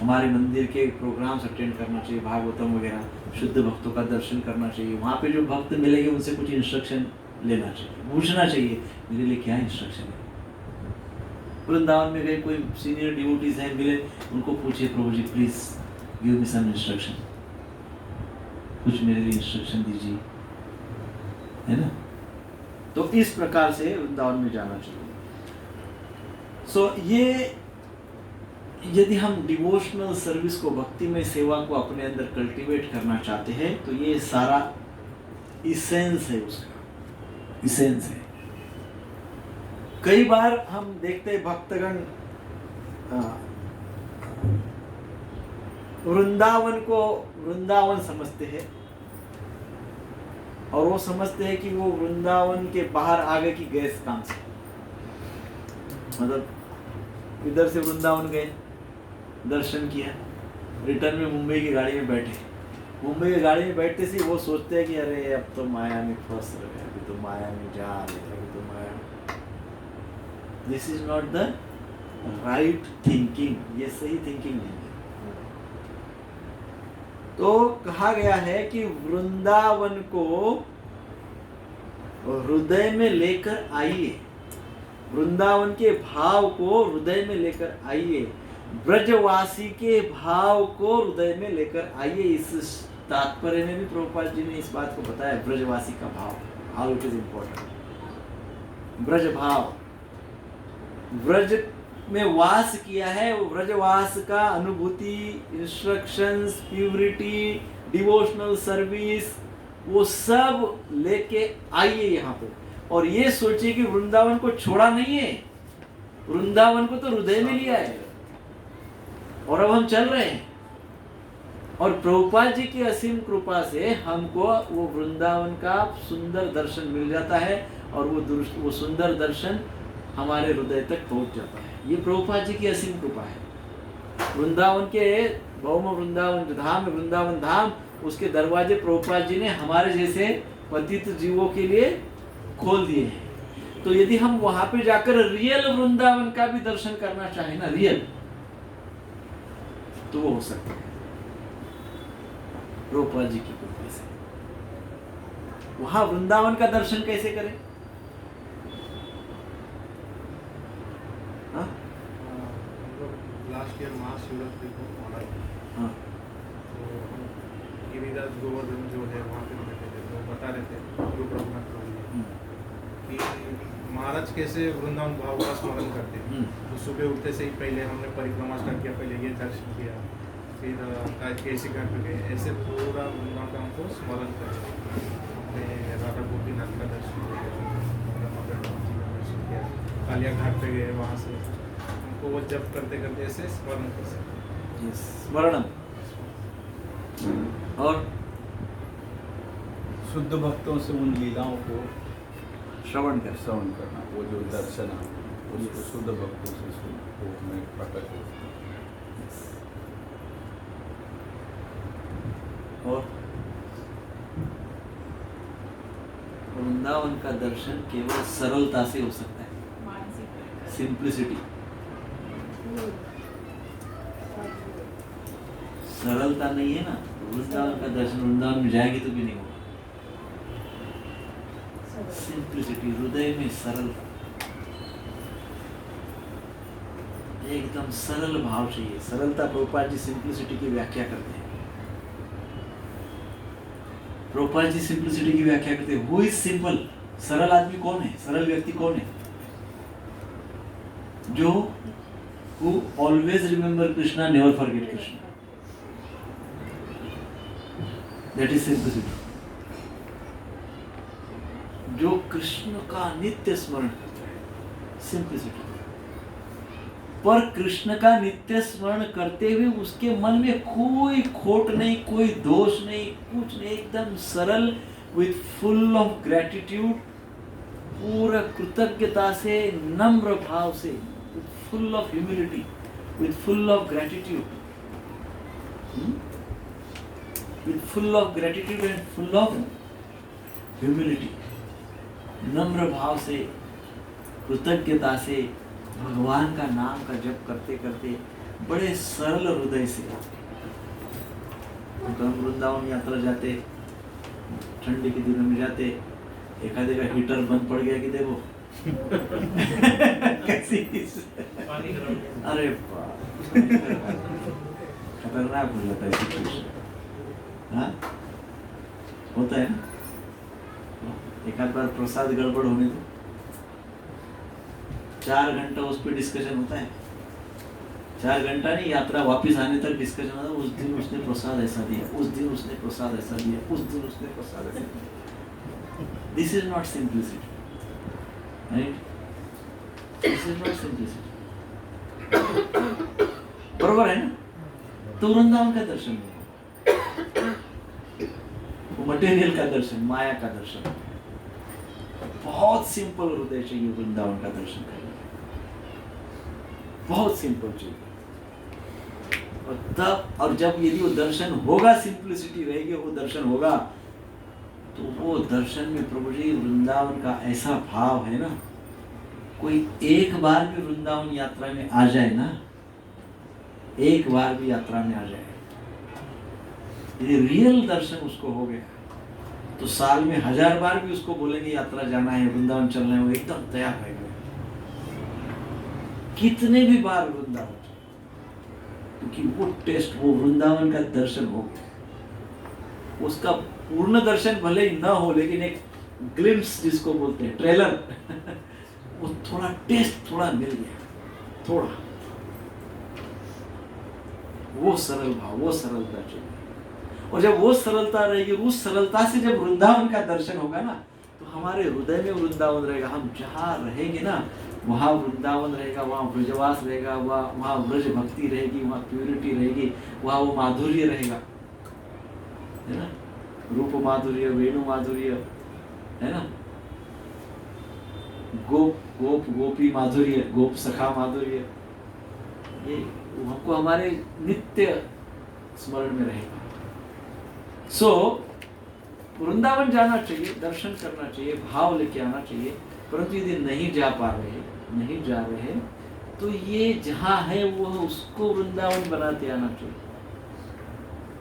हमारे मंदिर के प्रोग्राम्स अटेंड करना चाहिए, भागवतम वगैरह, शुद्ध भक्तों का दर्शन करना चाहिए। वहाँ पे जो भक्त मिलेंगे उनसे कुछ इंस्ट्रक्शन लेना चाहिए, पूछना चाहिए मेरे लिए क्या इंस्ट्रक्शन है। वृंदावन में गए, कोई सीनियर डिवोटीज हैं मिले, उनको पूछिए प्रभु जी please give me some instruction, कुछ मेरे लिए इंस्ट्रक्शन दीजिए, है ना? तो इस प्रकार से वृंदावन में जाना चाहिए। सो ये यदि हम डिवोशनल सर्विस को, भक्तिमय सेवा को अपने अंदर कल्टीवेट करना चाहते हैं तो ये सारा इसेंस है, उसका इसेंस है। कई बार हम देखते हैं भक्तगण वृंदावन को वृंदावन समझते हैं और वो समझते हैं कि वो वृंदावन के बाहर आगे की गैस काम से, मतलब इधर से वृंदावन गए, दर्शन किया, रिटर्न में मुंबई की गाड़ी में बैठे। मुंबई की गाड़ी में बैठते से वो सोचते हैं कि अरे अब तो माया में फंस रहे, अभी तो माया में जा रहे, अभी तो माया में। This is not the right thinking, ये सही थिंकिंग नहीं है। तो कहा गया है कि वृंदावन को हृदय में लेकर आइए, वृंदावन के भाव को हृदय में लेकर आइए, ब्रजवासी के भाव को हृदय में लेकर आइए। इस तात्पर्य में भी प्रभुपाद जी ने इस बात को बताया, ब्रजवासी का भाव, how it is important. Braj भाव, ब्रज में वास किया है, वो ब्रजवास का अनुभूति, इंस्ट्रक्शंस, प्यूरिटी, डिवोशनल सर्विस, वो सब लेके आइए यहाँ पे। और ये सोचिए कि वृंदावन को छोड़ा नहीं है, वृंदावन को तो हृदय में लिया है और अब हम चल रहे हैं। और प्रभुपाद जी की असीम कृपा से हमको वो वृंदावन का सुंदर दर्शन मिल जाता है और वो सुंदर दर्शन हमारे हृदय तक पहुंच जाता है। ये प्रभुपाद जी की असीम कृपा है। वृंदावन के भौम वृंदावन धाम, वृंदावन धाम, उसके दरवाजे प्रभुपाद जी ने हमारे जैसे पतित जीवों के लिए खोल दिए हैं। तो यदि हम वहां पे जाकर रियल वृंदावन का भी दर्शन करना चाहें ना, रियल, तो वो हो सकता है प्रभुपाद जी की कृपा से। वहां वृंदावन का दर्शन कैसे करें? लास्ट ईयर महाशिवरात्रि को माना था। हाँ। तो गिरिराज गोवर्धन जो है वहाँ पे बैठे थे, तो बता रहे थे रूप रघुनाथ प्रभु कि महाराज कैसे वृंदावन भाव का स्मरण करते हैं। तो सुबह उठते से ही पहले हमने परिक्रमा स्टार्ट किया, पहले ये दर्शन किया, फिर कैसे घाट पे गए, ऐसे पूरा वृंदावन का हमको स्मरण करते। हमने राधा गोपीनाथ का दर्शन किया, मदन जी का दर्शन किया, कालिया घाट पे गए, वहाँ से हमको वो जप करते करते ऐसे स्मरण कर सकते। स्मरणम। और शुद्ध भक्तों से उन लीलाओं को श्रवण करना, वो जो दर्शन है उसको शुद्ध भक्तों से रूप में प्रकट होता है। और वृंदावन का दर्शन केवल सरलता से हो सकता है, सिंप्लिसिटी। सरलता नहीं है ना, वृंदावन का दर्शन वृंदावन में जाएंगे तो भी नहीं होगा। सिंप्लिसिटी, हृदय में सरलता, एकदम सरल भाव चाहिए। सरलता, प्रभुपाद जी सिंप्लिसिटी की व्याख्या करते हैं। प्रभुपाद जी सिंप्लिसिटी की व्याख्या करते हैं। वो इज सिंपल। सरल आदमी कौन है? सरल व्यक्ति कौन है? जो who always remember Krishna, never forget Krishna. That is simplicity. जो कृष्ण का नित्य स्मरण करता है, सिंप्लिसिटी। पर कृष्ण का नित्य स्मरण करते हुए उसके मन में कोई खोट नहीं, कोई दोष नहीं, कुछ नहीं, एकदम सरल, with full of gratitude, पूरा कृतज्ञता से, नम्र भाव से, with full of humility, with full of gratitude, with full of gratitude and full of humility, नम्र भाव से, कृतज्ञता से, भगवान का नाम का जप करते करते, बड़े सरल हृदय से। तो हम वृंदावन यात्रा जाते, ठंडी के दिनों में जाते, एखादे का हीटर बंद पड़ गया कि देखो कैसी अरे खतरनाक हो जाता है सिचुएशन। हाँ, होता है ना। एक आध बार प्रसाद गड़बड़ होने दो, 4 घंटा उस पर डिस्कशन होता है, 4 घंटा नहीं, यात्रा वापस आने तक डिस्कशन होता, उस दिन उसने प्रसाद ऐसा दिया, उस दिन उसने प्रसाद ऐसा दिया, उस दिन उसने प्रसाद ऐसा दिया। This is not simplicity, right? This is not simplicity. बरोबर है ना? तो वृंदावन का दर्शन हुआ, मटेरियल का दर्शन, माया का दर्शन। बहुत सिंपल हृदय चाहिए वृंदावन का दर्शन करने, बहुत सिंपल चाहिए। और तब, और जब यदि वो दर्शन होगा, सिंप्लिसिटी रहेगी, वो दर्शन होगा, तो वो दर्शन में प्रभु जी वृंदावन का ऐसा भाव है ना, कोई एक बार भी वृंदावन यात्रा में आ जाए ना, एक बार भी यात्रा में आ जाए, ये रियल दर्शन उसको हो गया, तो साल में 1000 बार भी उसको बोलेंगे यात्रा जाना है, वृंदावन चलना है, वो एकदम तैयार रहेगा। कितने भी बार वृंदावन, क्योंकि वो टेस्ट, वो वृंदावन का दर्शन हो गया। उसका पूर्ण दर्शन भले ही ना हो, लेकिन एक ग्लिम्स जिसको बोलते हैं, ट्रेलर वो थोड़ा टेस्ट थोड़ा मिल गया, थोड़ा। वो सरल भाव, वो सरलता चाहिए। और जब वो सरलता रहेगी, उस सरलता से जब वृंदावन का दर्शन होगा ना, तो हमारे हृदय में वृंदावन रहेगा। हम जहाँ रहेंगे ना, वहाँ वृंदावन रहेगा, वहाँ ब्रजवास रहेगा, वहाँ ब्रज भक्ति रहेगी, वहाँ प्यूरिटी रहेगी, वहाँ वो माधुर्य रहेगा, है ना? रूप माधुर्य, वेणु माधुर्य, है ना? गोप गोपी माधुर्य, गोप सखा माधुर्य, ये हमको हमारे नित्य स्मरण में रहेगा। सो वृंदावन जाना चाहिए, दर्शन करना चाहिए, भाव लेके आना चाहिए। परंतु यदि नहीं जा पा रहे, नहीं जा रहे, तो ये जहाँ है वो उसको वृंदावन बनाते आना चाहिए।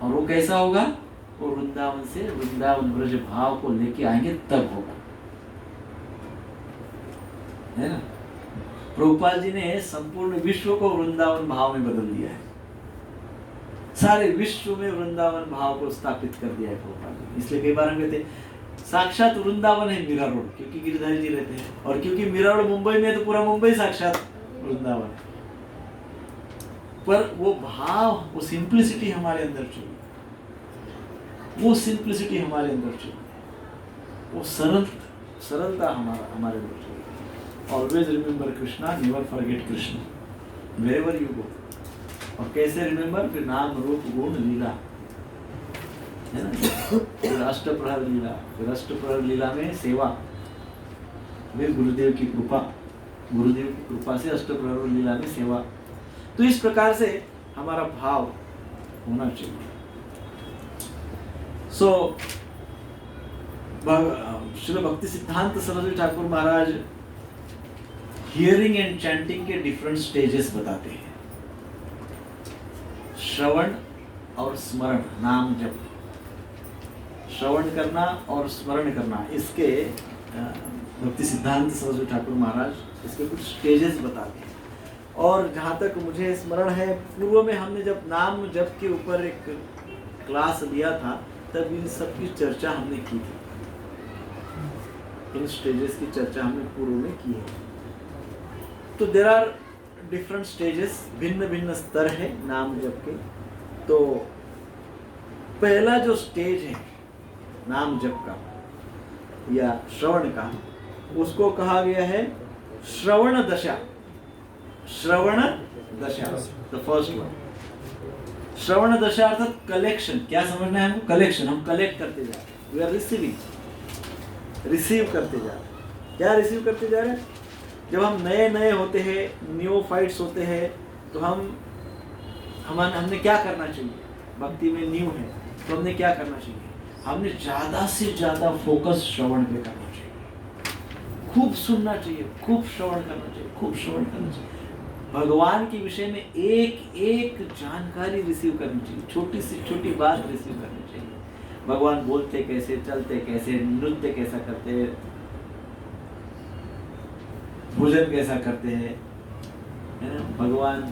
और वो कैसा होगा? वो वृंदावन से वृंदावन ब्रज भाव को लेके आएंगे, तब होगा, है ना? प्रभुपाद जी ने संपूर्ण विश्व को वृंदावन भाव में बदल दिया है। सारे विश्व में वृंदावन भाव को स्थापित कर दिया है प्रभुपाद जी। इसलिए कई बार हम कहते हैं साक्षात वृंदावन है मीरा रोड, क्योंकि गिरिधारी जी रहते हैं, और क्योंकि मीरा रोड मुंबई में है, तो पूरा मुंबई साक्षात वृंदावन है। पर वो भाव, वो सिंप्लिसिटी हमारे अंदर चाहिए, वो सिंप्लिसिटी हमारे अंदर चाहिए, वो सरलता हमारे अंदर चाहिए। Always remember Krishna, never forget Krishna wherever you go. और कैसे रिमेंबर? फिर नाम रूप गुण लीला, है ना? फिर अष्टप्रहर लीला, फिर अष्टप्रहर लीला में सेवा, फिर गुरुदेव की कृपा, गुरुदेव की कृपा से अष्टप्रहर लीला में सेवा। तो इस प्रकार से हमारा भाव होना चाहिए। सो श्रील भक्ति सिद्धांत सरस्वती ठाकुर महाराज हियरिंग एंड चैंटिंग के डिफरेंट स्टेजेस बताते हैं। श्रवण और स्मरण, नाम जप, श्रवण करना और स्मरण करना, इसके भक्ति सिद्धांत सरस्वती ठाकुर महाराज इसके कुछ स्टेजेस बताते हैं। और जहाँ तक मुझे स्मरण है, पूर्व में हमने जब नाम जप के ऊपर एक क्लास लिया था, तब इन सब की चर्चा हमने की थी। इन स्टेजेस की चर्चा हमने पूर्व में की है। तो देयर आर डिफरेंट स्टेजेस, भिन्न भिन्न स्तर है नाम जप के। तो पहला जो स्टेज है नाम जप का या श्रवण का, उसको कहा गया है श्रवण दशा। श्रवण दशा, द फर्स्ट वन। श्रवण दशा अर्थात कलेक्शन। क्या समझना है हमको? कलेक्शन, हम कलेक्ट करते जा रहे हैं, वी आर रिसीविंग, रिसीव करते जा रहे हैं। क्या रिसीव करते जा रहे हैं? जब हम नए नए होते हैं, न्यूफाइट्स होते हैं, तो हमने क्या करना चाहिए? भक्ति में न्यू है तो हमने क्या करना चाहिए? हमने ज़्यादा से ज़्यादा फोकस श्रवण पे करना चाहिए, खूब सुनना चाहिए, खूब श्रवण करना चाहिए, खूब श्रवण करना चाहिए। भगवान के विषय में एक एक जानकारी रिसीव करनी चाहिए, छोटी से छोटी बात रिसीव करनी चाहिए। भगवान बोलते कैसे, चलते कैसे, नृत्य कैसा करते हैं, भोजन कैसा करते हैं, है ना? भगवान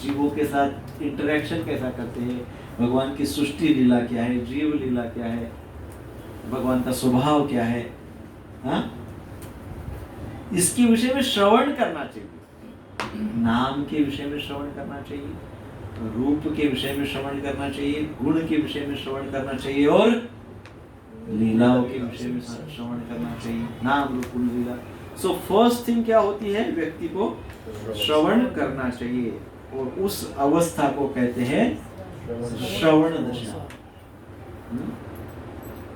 जीवों के साथ इंटरेक्शन कैसा करते हैं, भगवान की सृष्टि लीला क्या है, जीव लीला क्या है, भगवान का स्वभाव क्या है, हाँ? इसके विषय में श्रवण करना चाहिए। नाम के विषय में श्रवण करना चाहिए, रूप के विषय में श्रवण करना चाहिए, गुण के विषय में श्रवण करना चाहिए और लीलाओं के विषय में श्रवण करना चाहिए। नाम रूप गुण लीला। सो फर्स्ट थिंग क्या होती है, व्यक्ति को श्रवण करना चाहिए और उस अवस्था को कहते हैं श्रवण दशा,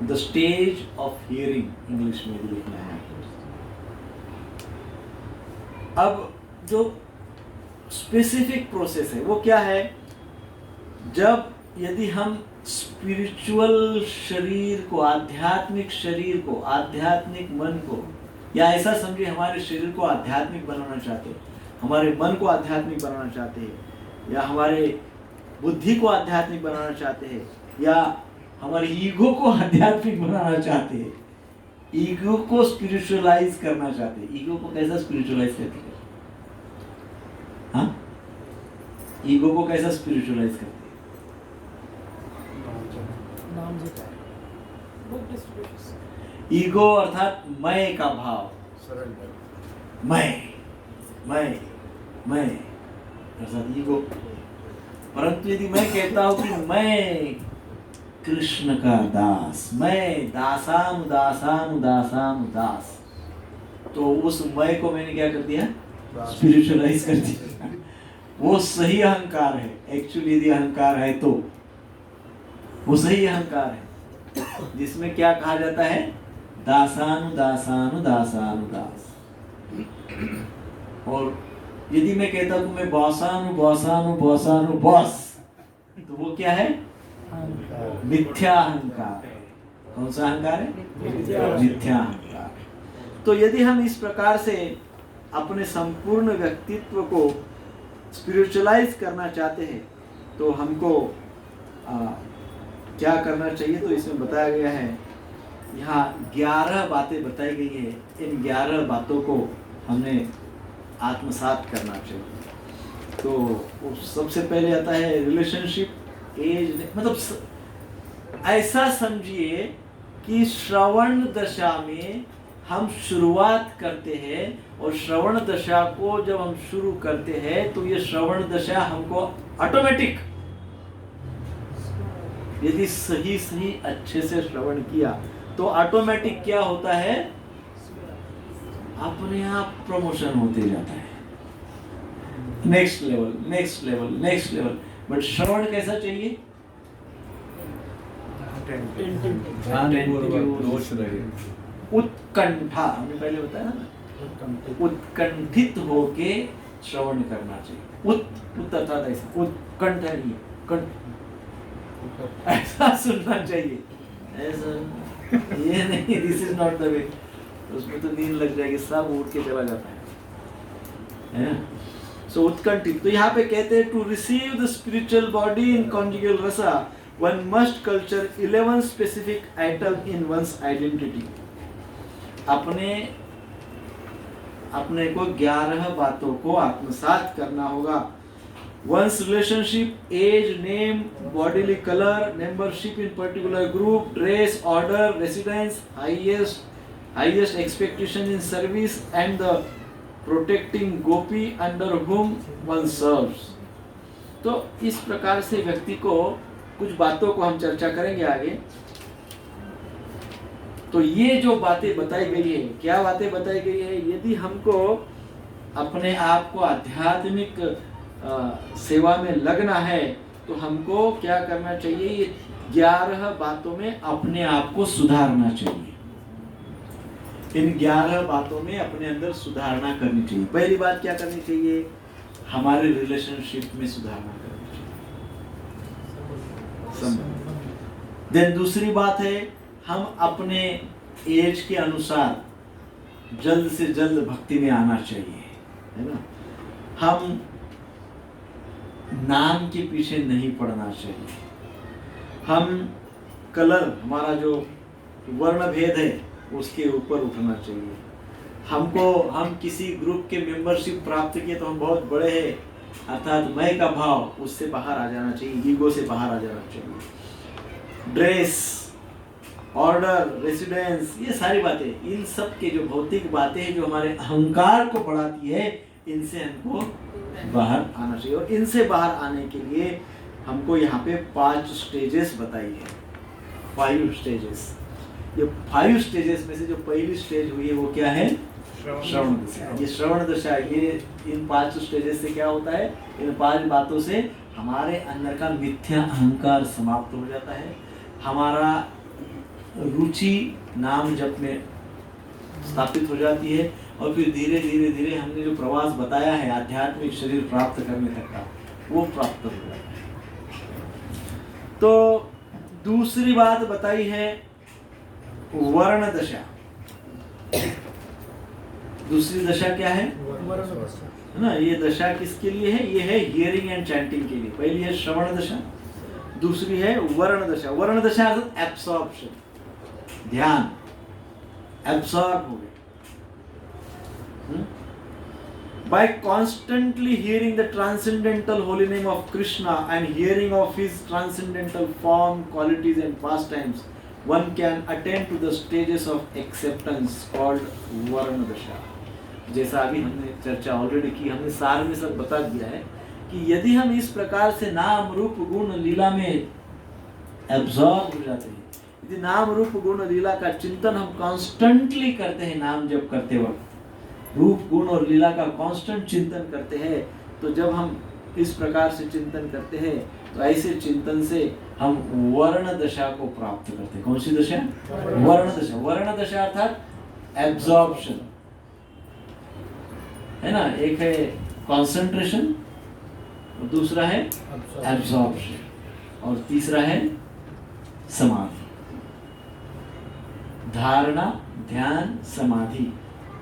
the stage of hearing, English में भी लिखना है। अब जो स्पेसिफिक प्रोसेस है वो क्या है, जब यदि हम स्पिरिचुअल शरीर को, आध्यात्मिक शरीर को, आध्यात्मिक मन को, या ऐसा समझिए हमारे शरीर को आध्यात्मिक बनाना चाहते हैं, हमारे मन को आध्यात्मिक बनाना चाहते हैं, या हमारे बुद्धि को आध्यात्मिक बनाना चाहते हैं, या हमारे ईगो को आध्यात्मिक बनाना चाहते हैं, ईगो को स्पिरिचुअलाइज करना चाहते हैं। ईगो को कैसा स्पिरिचुअलाइज करते हैं? हाँ, ईगो को कैसा स्पिरिचुअलाइज करते हैं? नाम से ईगो अर्थात मैं का भाव, मैं अर्थात ईगो। परंतु यदि मैं कहता हूं कि मैं कृष्ण का दास, मैं दासानु दासानु दासानु दास, तो उस मैं को मैंने क्या कर दिया? स्पिरिचुअलाइज कर दिया। वो सही अहंकार है। एक्चुअली यदि अहंकार है तो वो सही अहंकार है, जिसमें क्या कहा जाता है? दासानु दासानु दासानु दास। और यदि मैं कहता हूं मैं बॉसानु बॉसानु बॉसानु बॉस, तो वो क्या है? मिथ्या अहंकार। कौन सा अहंकार है? मिथ्या अहंकार। तो यदि हम इस प्रकार से अपने संपूर्ण व्यक्तित्व को स्पिरिचुअलाइज करना चाहते हैं तो हमको क्या करना चाहिए? तो इसमें बताया गया है, यहाँ 11 बातें बताई गई है। इन 11 बातों को हमने आत्मसात करना चाहिए। तो सबसे पहले आता है रिलेशनशिप, एज, मतलब ऐसा समझिए कि श्रवण दशा में हम शुरुआत करते हैं, और श्रवण दशा को जब हम शुरू करते हैं तो ये श्रवण दशा हमको ऑटोमेटिक, यदि सही अच्छे से श्रवण किया तो ऑटोमेटिक क्या होता है? अपने आप प्रमोशन होते जाता है, next level next level next level. But श्रवण कैसा चाहिए? दोष रहे, उत्कंठा, हमने पहले बताया ना, उत्कंठित होके श्रवण करना चाहिए। उत अर्थात ऐसा, उत्कंठ नहीं, ऐसा सुनना चाहिए, ऐसा ये नहीं, this is not the way. उसमें तो नींद लग जाएगी, सब उठ के चला जाता है। सो उत्कंठित। तो यहाँ पे कहते हैं to receive the spiritual body in conjugal rasa one must culture 11 specific item in one's identity. अपने को 11 बातों को आत्मसात करना होगा। One's relationship, age, name, bodily color, membership in particular group, dress, order, residence, highest expectation in service, and the protecting gopi under whom one serves. तो इस प्रकार से व्यक्ति को कुछ बातों को हम चर्चा करेंगे आगे। तो ये जो बातें बताई गई है, क्या बातें बताई गई है? यदि हमको अपने आप को आध्यात्मिक सेवा में लगना है तो हमको क्या करना चाहिए? ये 11 बातों में अपने आप को सुधारना चाहिए। इन 11 बातों में अपने अंदर सुधारना करनी चाहिए। पहली बात क्या करनी चाहिए? हमारे रिलेशनशिप में सुधारना करनी चाहिए। देन दूसरी बात है, हम अपने एज के अनुसार जल्द से जल्द भक्ति में आना चाहिए, है ना। हम नाम के पीछे नहीं पड़ना चाहिए। हम कलर, हमारा जो वर्ण भेद है उसके ऊपर उठना चाहिए। हम किसी ग्रुप के मेंबरशिप प्राप्त किए तो हम बहुत बड़े हैं, अर्थात मैं का भाव उससे बाहर आ जाना चाहिए, ईगो से बाहर आ जाना चाहिए। ड्रेस, ऑर्डर, रेसिडेंस, ये सारी बातें, इन सब के जो भौतिक बातें हैं जो हमारे अहंकार को बढ़ाती है, इनसे हमको बाहर आना चाहिए। और इनसे बाहर आने के लिए हमको यहाँ पे 5 स्टेजेस बताई है, 5 स्टेजेस। ये 5 स्टेजेस में से जो पहली स्टेज हुई है वो क्या है? श्रवण दशा। ये श्रवण दशा, ये इन 5 स्टेजेस से क्या होता है? इन 5 बातों से हमारे अंदर का मिथ्या अहंकार समाप्त हो जाता है, हमारा रुचि नाम जप में स्थापित हो जाती है, और फिर धीरे धीरे धीरे हमने जो प्रवास बताया है आध्यात्मिक शरीर प्राप्त करने तक का, वो प्राप्त हो जाता है। तो दूसरी बात बताई है वर्ण दशा। दूसरी दशा क्या है? है ना? ये दशा किसके लिए है? ये है हियरिंग एंड चैंटिंग के लिए। पहली है श्रवण दशा, दूसरी है वर्ण दशा। वर्ण दशा अर्थात एब्सॉर्प्शन, ध्यान, एब्सॉर्ब हो गए। By constantly hearing the transcendental holy name of Krishna and hearing of his transcendental form, qualities and pastimes, one can attain to the stages of acceptance called Varna Dasha. जैसा अभी हमने चर्चा already की, हमने सार में सब बता दिया है कि यदि हम इस प्रकार से नाम रूप गुण लीला में एब्जॉर्ब हो जाते हैं, यदि नाम रूप गुण लीला का चिंतन हम कॉन्स्टेंटली करते हैं, नाम जप करते वक्त रूप गुण और लीला का कांस्टेंट चिंतन करते हैं, तो जब हम इस प्रकार से चिंतन करते हैं तो ऐसे चिंतन से हम वर्ण दशा को प्राप्त करते हैं। कौन सी दशा? वर्ण दशा। वर्ण दशा अर्थात एब्जॉर्प्शन, है ना? एक है कंसंट्रेशन, और दूसरा है एब्जॉर्प्शन, और तीसरा है समाधि। धारणा, ध्यान, समाधि,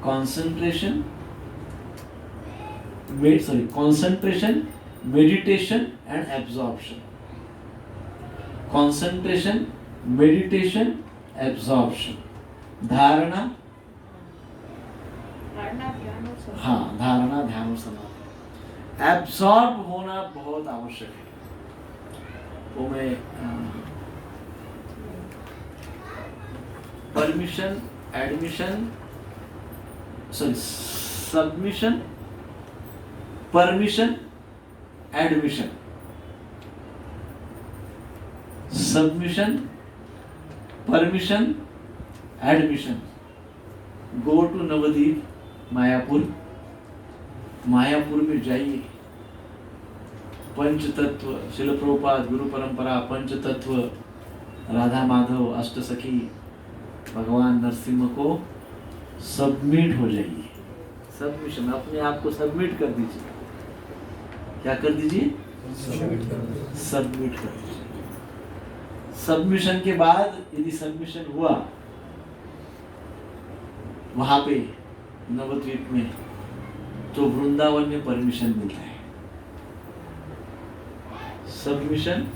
concentration, meditation and absorption. Concentration, meditation, absorption. धारणा, हाँ, धारणा, ध्यान और समाधि। एब्सॉर्ब होना बहुत आवश्यक है। वो मैं permission, admission, submission, permission, admission, submission, permission, admission. Go to Navadvip, Mayapur. Mayapur में जाइए, पंच तत्व, शिल प्रभुपाद, गुरु परंपरा, पंच तत्व, राधा माधव, अष्टसखी, भगवान नरसिंह को सबमिट हो जाइए। सबमिशन, अपने आप को सबमिट कर दीजिए। क्या कर दीजिए? सबमिट कर दीजिए। सबमिशन के बाद यदि सबमिशन हुआ वहां पे नवद्वीप में, तो वृंदावन में परमिशन मिलता है। सबमिशन,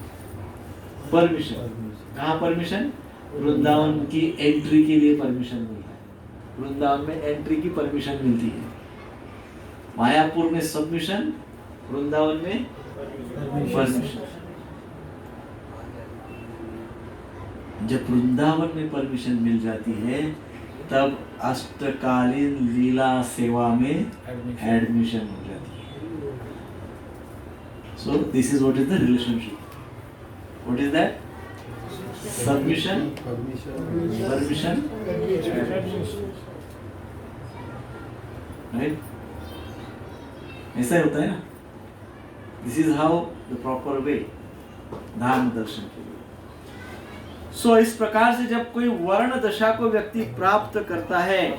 परमिशन, कहाँ परमिशन? वृंदावन की एंट्री के लिए परमिशन मिलता है। वृंदावन में एंट्री की परमिशन मिलती है। मायापुर में सबमिशन, वृंदावन में परमिशन। जब वृंदावन में परमिशन मिल जाती है तब अष्टकालीन लीला सेवा में एडमिशन हो जाती है। So this is what is the relationship. What is that? Submission, permission, right? ऐसा ही होता है ना। This is how the proper way धाम दर्शन के लिए। सो इस प्रकार से जब कोई वर्ण दशा को व्यक्ति प्राप्त करता है,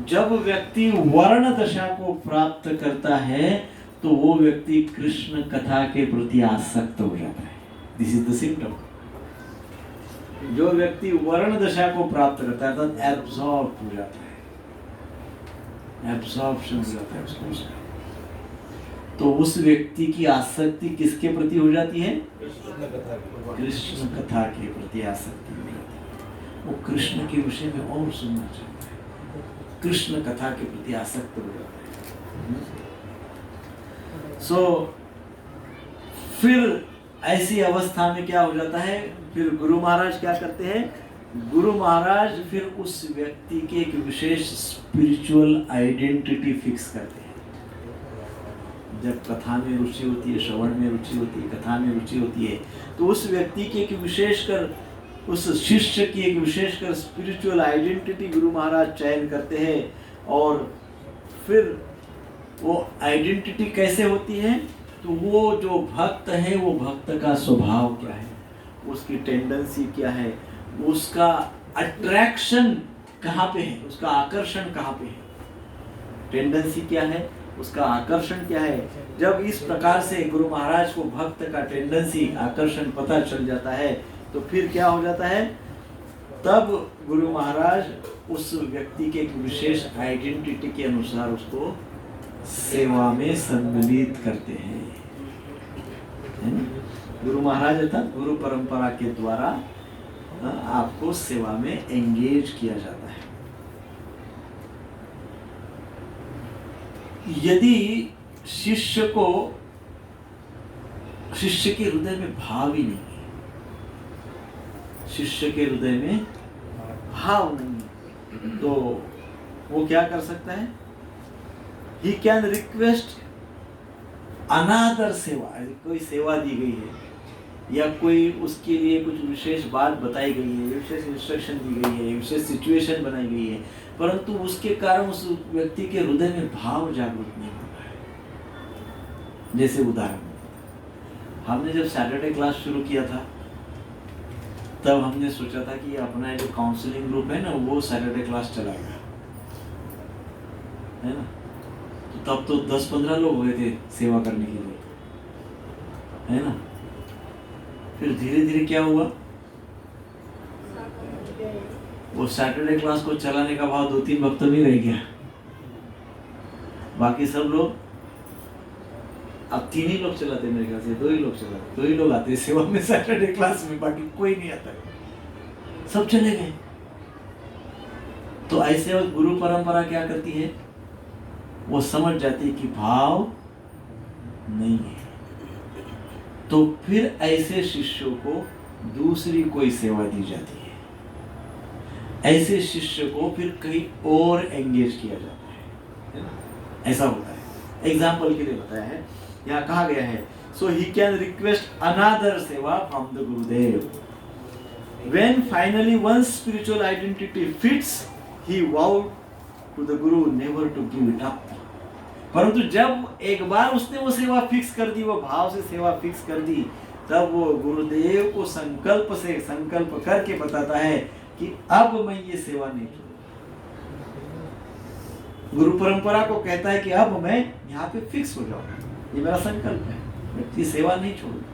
जब व्यक्ति वर्ण दशा को प्राप्त करता है तो वो व्यक्ति कृष्ण कथा के प्रति आसक्त हो जाता है। This is the symptom. जो व्यक्ति वर्ण दशा को प्राप्त करता है तो एब्सॉर्ब हो जाता है, एब्सॉर्प्शन हो जाता है उसको। तो उस व्यक्ति की आसक्ति किसके प्रति हो जाती है? कृष्ण कथा के प्रति आसक्ति हो जाती है। वो कृष्ण के विषय में और सुनना चाहता है, कृष्ण कथा के प्रति आसक्त हो जाता है। सो फिर ऐसी अवस्था में क्या हो जाता है? फिर गुरु महाराज क्या करते हैं? गुरु महाराज फिर उस व्यक्ति के एक विशेष स्पिरिचुअल आइडेंटिटी फिक्स करते हैं। जब कथा में रुचि होती है, श्रवण में रुचि होती है, कथा में रुचि होती है, तो उस व्यक्ति की एक विशेषकर, उस शिष्य की एक विशेषकर स्पिरिचुअल आइडेंटिटी गुरु महाराज चयन करते हैं। और फिर वो आइडेंटिटी कैसे होती है, तो वो जो भक्त है, वो भक्त का स्वभाव क्या है, उसकी टेंडेंसी क्या है, उसका अट्रैक्शन कहाँ पे है, उसका आकर्षण कहाँ पे है, टेंडेंसी क्या है, उसका आकर्षण क्या है। जब इस प्रकार से गुरु महाराज को भक्त का टेंडेंसी, आकर्षण पता चल जाता है, तो फिर क्या हो जाता है, तब गुरु महाराज उस व्यक्ति के एक विशेष आइडेंटिटी के अनुसार उसको सेवा में सम्मिलित करते हैं, है ना? गुरु महाराज अर्थात गुरु परंपरा के द्वारा आपको सेवा में एंगेज किया जाता है। यदि शिष्य के हृदय में भाव ही नहीं है, शिष्य के हृदय में भाव नहीं, तो वो क्या कर सकता है, ही कैन रिक्वेस्ट अनादर सेवा। कोई सेवा दी गई है या कोई उसके लिए कुछ विशेष बात बताई गई है, विशेष इंस्ट्रक्शन दी गई है, विशेष सिचुएशन बनाई गई है, परंतु उसके कारण उस व्यक्ति के हृदय में भाव जागृत नहीं होता है। जैसे उदाहरण, हमने जब सैटरडे क्लास शुरू किया था, तब हमने सोचा था कि अपना जो काउंसलिंग ग्रुप है ना, वो सैटरडे क्लास चलाएगा, है ना? तो तब तो 10-15 लोग हुए थे सेवा करने के लिए, है ना? फिर धीरे धीरे क्या हुआ, वो सैटरडे क्लास को चलाने का भाव 2-3 भक्तों में रह गया, बाकी सब लोग, अब 3 ही लोग चलाते मेरे ख्याल से, 2 ही लोग चलाते, 2 ही लोग आते सेवा में सैटरडे क्लास में, बाकी कोई नहीं आता, सब चले गए। तो ऐसे वक्त गुरु परंपरा क्या करती है, वो समझ जाती है कि भाव नहीं है, तो फिर ऐसे शिष्यों को दूसरी कोई सेवा दी जाती है, ऐसे शिष्य को फिर कहीं और एंगेज किया जाता है ना? ऐसा होता है। एग्जाम्पल के लिए बताया है, यहाँ कहा गया है, सो ही कैन रिक्वेस्ट अनदर सेवा from the Gurudev. When finally one spiritual identity fits, he vowed to the Guru never to give it up. परंतु जब एक बार उसने वो सेवा फिक्स कर दी, वो भाव से सेवा फिक्स कर दी, तब वो गुरुदेव को संकल्प करके बताता है कि अब मैं ये सेवा नहीं छोड़ूंगा। गुरु परंपरा को कहता है कि अब मैं यहाँ पे फिक्स हो जाऊंगा, ये मेरा संकल्प है, मैं ये सेवा नहीं छोड़ूंगा।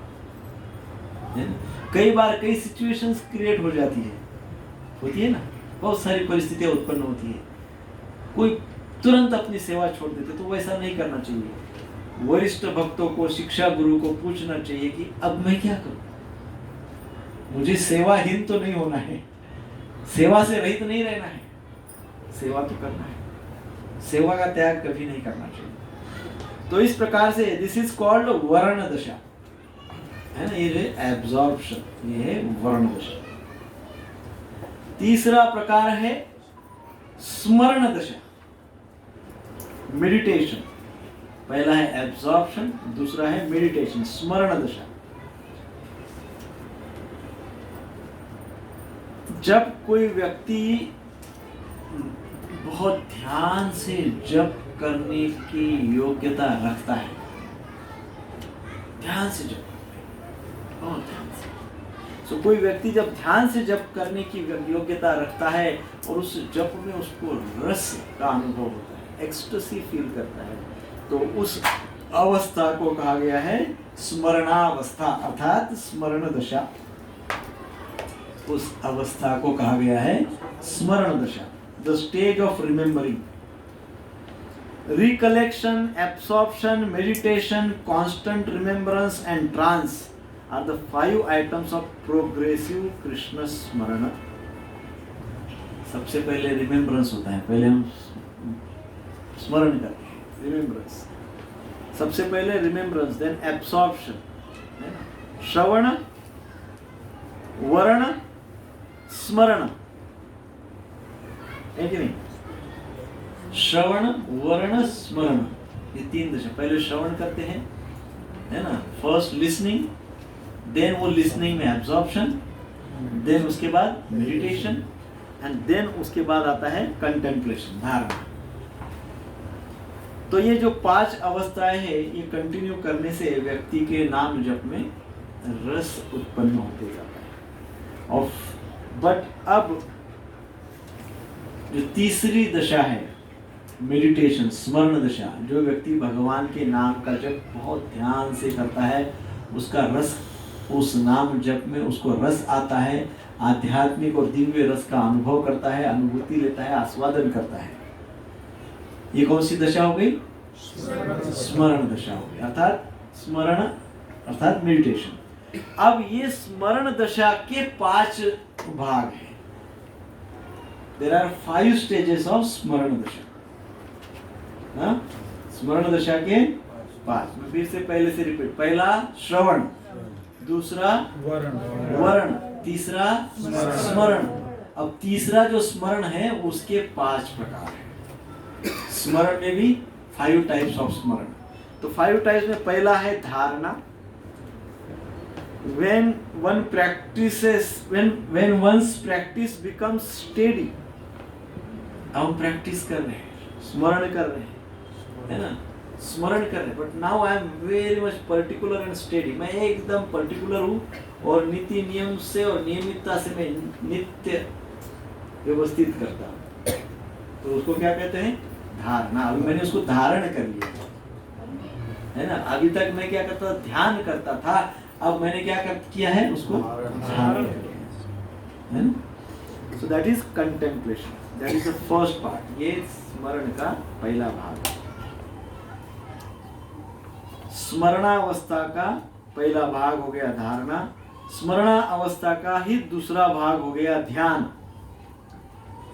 कई बार कई सिचुएशंस क्रिएट हो जाती है, होती है ना, बहुत सारी परिस्थितियां उत्पन्न होती है, कोई तुरंत अपनी सेवा छोड़ देते, तो वैसा नहीं करना चाहिए। वरिष्ठ भक्तों को, शिक्षा गुरु को पूछना चाहिए कि अब मैं क्या करूं, मुझे सेवाहीन तो नहीं होना है, सेवा से रहित नहीं रहना है, सेवा तो करना है, सेवा का त्याग कभी नहीं करना चाहिए। तो इस प्रकार से दिस इज कॉल्ड वर्ण दशा, है ना, ये एब्जॉर्प्शन, ये है वर्ण दशा। तीसरा प्रकार है स्मरण दशा, मेडिटेशन। पहला है एब्जॉर्प्शन, दूसरा है मेडिटेशन, स्मरण दशा। जब कोई व्यक्ति बहुत ध्यान से जप करने की योग्यता रखता है, ध्यान से जप, बहुत ध्यान से, तो कोई व्यक्ति जब ध्यान से जप करने की योग्यता रखता है और उस जप में उसको रस का अनुभव होता है, एक्सटेसी फील करता है, तो उस अवस्था को कहा गया है स्मरणावस्था, अर्थात स्मरण दशा। उस अवस्था को कहा गया है स्मरण दशा, the stage of remembering. Recollection, absorption, meditation, constant remembrance and trance are the 5 items of progressive Krishna स्मरण। सबसे पहले रिमेम्बरेंस होता है, पहले हम स्मरण करते हैं, रिमेम्बरेंस। सबसे पहले रिमेम्बरेंस, देन एब्सॉर्प्शन, श्रवण, वर्ण, स्मरण, है कि नहीं? श्रवण, वर्ण, स्मरण, ये 3 दशा। पहले श्रवण करते हैं, है ना, फर्स्ट लिसनिंग, देन वो लिसनिंग में एब्जॉर्प्शन, देन उसके बाद मेडिटेशन, एंड देन उसके बाद आता है कंटेम्पलेशन, धारणा। तो ये जो 5 अवस्थाएं हैं, ये कंटिन्यू करने से व्यक्ति के नाम जप में रस उत्पन्न होते जाता है। और बट अब जो तीसरी दशा है मेडिटेशन, स्मरण दशा, जो व्यक्ति भगवान के नाम का जप बहुत ध्यान से करता है, उसका रस, उस नाम जप में उसको रस आता है, आध्यात्मिक और दिव्य रस का अनुभव करता है, अनुभूति लेता है, आस्वादन करता है। ये कौन सी दशा हो गई? स्मरण दशा हो गई, अर्थात स्मरण अर्थात मेडिटेशन। अब ये स्मरण दशा के 5 भाग हैं। There are 5 stages of स्मरण दशा। स्मरण दशा के 5, मैं फिर से पहले से रिपीट। पहला श्रवण, दूसरा वर्ण, तीसरा स्मरण। अब तीसरा जो स्मरण है उसके 5 प्रकार है। स्मरण में भी 5 टाइप्स ऑफ स्मरण। तो 5 टाइप्स में पहला है धारणा। when one's practice becomes steady, हम प्रैक्टिस कर रहे हैं, स्मरण कर रहे हैं, है ना, स्मरण कर रहे हैं, but now I am very much particular and steady. मैं एकदम पर्टिकुलर हूँ और नीति नियम से और नियमितता से मैं नित्य व्यवस्थित करता हूँ। तो उसको क्या कहते हैं? धारणा। अभी मैंने उसको धारण कर लिया, है ना। अभी तक मैं क्या करता था? ध्यान करता था। अब मैंने क्या किया है? उसको धारण किया, है ना। So that is contemplation, that is the first part. ये स्मरण का पहला भाग। स्मरणावस्था का पहला भाग हो गया धारणा। स्मरणावस्था का ही दूसरा भाग हो गया ध्यान।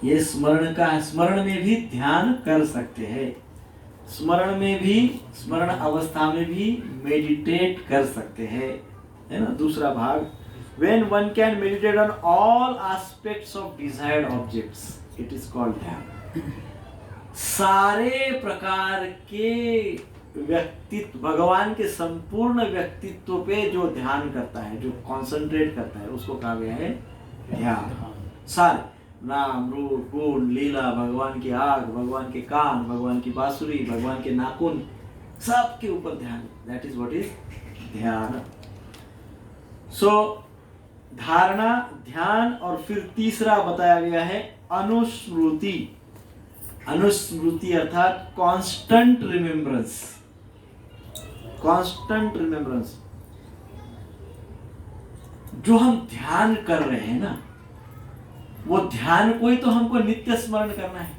ये स्मरण का, स्मरण में भी ध्यान कर सकते हैं, स्मरण में भी, स्मरण अवस्था में भी मेडिटेट कर सकते हैं, है ना। दूसरा भाग, when one can meditate on all aspects of desired objects, it is called ध्यान। सारे प्रकार के व्यक्तित्व, भगवान के संपूर्ण व्यक्तित्व पे जो ध्यान करता है, जो कंसंट्रेट करता है, उसको कहा गया है ध्यान। सारे नाम, रूप, गुण, लीला, भगवान की आँख, भगवान के कान, भगवान की बांसुरी, भगवान के नाखून, सब के ऊपर ध्यान। दैट इज व्हाट इज ध्यान। सो धारणा, ध्यान, और फिर तीसरा बताया गया है अनुस्मृति। अनुस्मृति अर्थात कांस्टेंट रिमेम्बरेंस। कांस्टेंट रिमेम्बरेंस, जो हम ध्यान कर रहे हैं ना, वो ध्यान को ही तो हमको नित्य स्मरण करना है।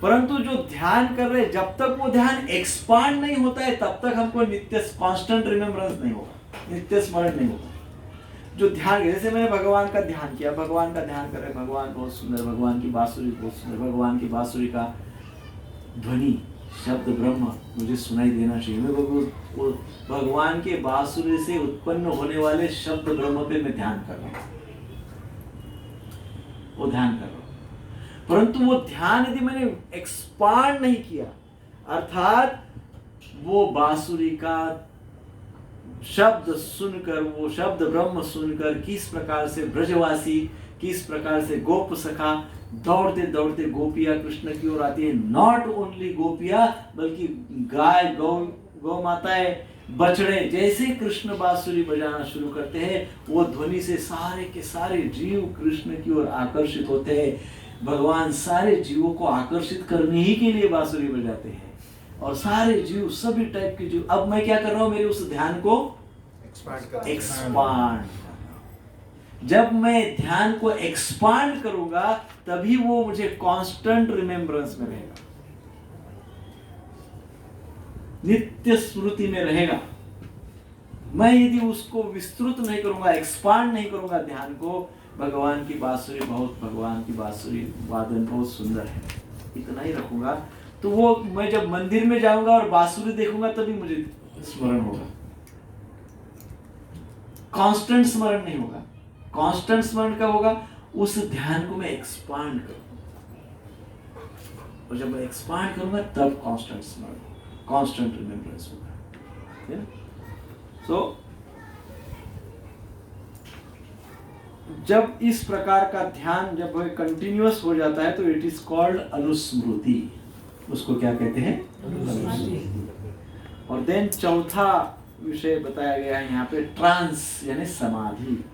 परंतु जो ध्यान कर रहे हैं, जब तक वो ध्यान एक्सपांड नहीं होता है, तब तक हमको नित्य कांस्टेंट रिमेम्बरेंस नहीं होगा, नित्य स्मरण नहीं होगा। जो ध्यान, जैसे मैंने भगवान का ध्यान किया, भगवान का ध्यान कर रहे, भगवान बहुत सुंदर, भगवान की बांसुरी बहुत सुंदर, भगवान की बांसुरी का ध्वनि, शब्द ब्रह्म मुझे सुनाई देना चाहिए। मैं वो भगवान के बांसुरी से उत्पन्न होने वाले शब्द ब्रह्म पे मैं ध्यान कर रहा हूँ, वो ध्यान कर रहा हूँ। परंतु वो ध्यान यदि मैंने एक्सपांड नहीं किया, अर्थात वो बांसुरी का शब्द सुनकर, वो शब्द ब्रह्म सुनकर किस प्रकार से ब्रजवासी, किस प्रकार से गोप सखा दौड़ते दौड़ते गोपिया कृष्ण की ओर आती है। नॉट ओनली गोपिया, बल्कि गाय, गौ माताएं, बछड़े, जैसे कृष्ण बांसुरी बजाना शुरू करते हैं, वो ध्वनि से सारे के सारे जीव कृष्ण की ओर आकर्षित होते हैं। भगवान सारे जीवों को आकर्षित करने ही के लिए बांसुरी बजाते हैं, और सारे जीव, सभी टाइप के जीव। अब मैं क्या कर रहा हूं? मेरे उस ध्यान को एक्सपांड। जब मैं ध्यान को एक्सपांड करूंगा, तभी वो मुझे कांस्टेंट रिमेम्बरेंस में रहेगा, नित्य स्मृति में रहेगा। मैं यदि उसको विस्तृत नहीं करूंगा, एक्सपांड नहीं करूंगा ध्यान को, भगवान की बांसुरी बहुत, भगवान की बांसुरी वादन बहुत सुंदर है, इतना ही रखूंगा, तो वो मैं जब मंदिर में जाऊंगा और बांसुरी देखूंगा, तभी मुझे स्मरण होगा। कांस्टेंट स्मरण नहीं होगा। कांस्टेंट स्मरण कब होगा? उस ध्यान को मैं एक्सपांड करूंगा, और जब मैं एक्सपांड करूंगा तब कांस्टेंट स्मरण। कांस्टेंट रिमेम्बरेंस होगा। सो जब इस प्रकार का ध्यान जब वह कंटिन्यूअस हो जाता है तो इट इज कॉल्ड अनुस्मृति। उसको क्या कहते हैं? और देन चौथा विषय बताया गया है यहाँ पे ट्रांस यानी समाधि।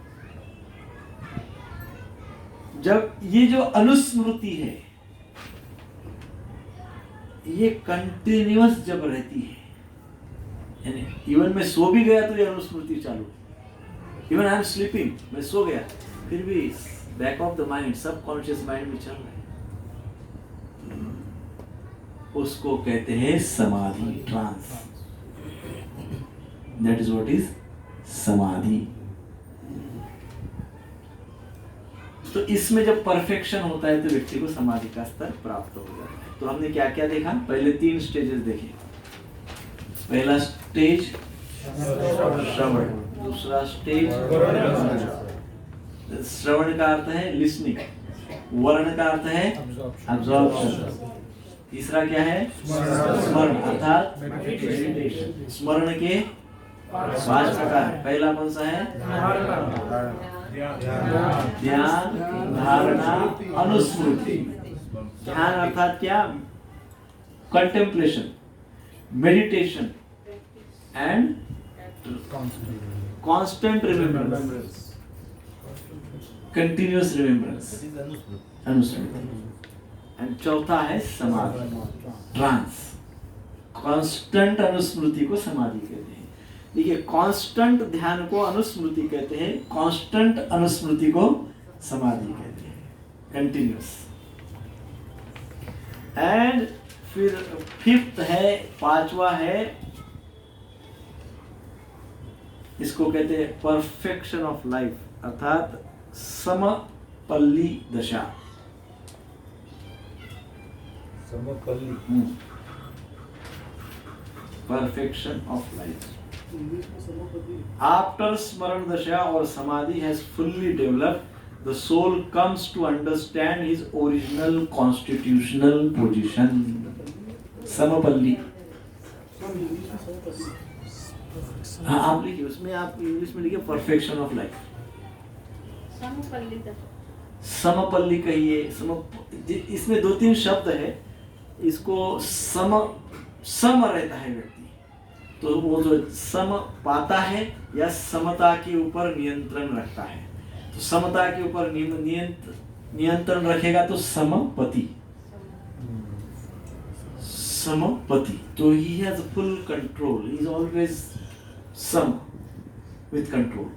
जब ये जो अनुस्मृति है ये कंटिन्यूअस जब रहती है, यानी इवन मैं सो भी गया तो ये अनुस्मृति चालू, इवन आई एम स्लीपिंग, मैं सो गया फिर भी back of the mind, subconscious mind में चल रहा है, उसको कहते हैं samadhi, trance. That is what is samadhi. तो इसमें जब परफेक्शन होता है तो व्यक्ति को समाधि का स्तर प्राप्त हो जाता है। तो हमने क्या क्या देखा? पहले 3 स्टेजेस देखे। पहला स्टेज श्रवण, दूसरा स्टेज श्रवण का अर्थ है लिसनिंग, वर्ण का अर्थ है अब्जॉर्प्शन, तीसरा क्या है? स्मरण अर्थात मेडिटेशन। स्मरण के 5 प्रकार। पहला कौन सा है? ध्यान, धारणा, अनुस्मृति। ध्यान अर्थात क्या? Contemplation, meditation and constant remembrance, continuous remembrance, अनुस्मृति। एंड चौथा है समाधि, ट्रांस। कांस्टेंट अनुस्मृति को समाधि कहते हैं। देखिए, कांस्टेंट ध्यान को अनुस्मृति कहते हैं, कांस्टेंट अनुस्मृति को समाधि कहते हैं, कंटिन्यूअस। एंड फिर 5th है, 5वां है, इसको कहते हैं परफेक्शन ऑफ लाइफ, अर्थात समपल्ली दशा। Perfection of life. आफ्टर स्मरण दशा और समाधि has fully developed, the soul comes to understand his original constitutional position. समपल्ली। हाँ, आप लिखिए, उसमें आप इंग्लिश में लिखिए परफेक्शन ऑफ लाइफ। समपल्ली कहिए, इसमें 2-3 शब्द है। इसको सम रहता है व्यक्ति, तो वो जो सम पाता है या समता के ऊपर नियंत्रण रखता है, तो समता के ऊपर नियंत्रण रखेगा तो समपति। समपति, तो ही has full control, he is always some with control.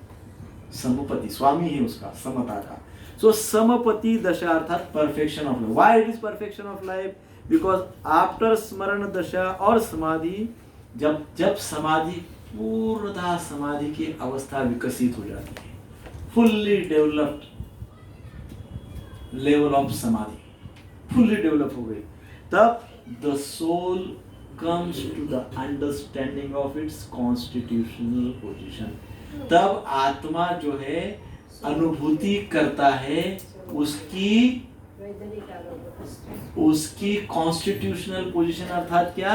समपति, स्वामी है उसका, समता का। सो समपति दशा अर्थात perfection of life. Why it is perfection of life? Because after स्मरण दशा और समाधि, जब समाधि पूर्णतः समाधि की अवस्था विकसित हो जाती है, fully developed level of samadhi fully develop हो गई, तब the soul comes to the understanding of its constitutional position. तब आत्मा जो है अनुभूति करता है उसकी कॉन्स्टिट्यूशनल पोजीशन, अर्थात क्या?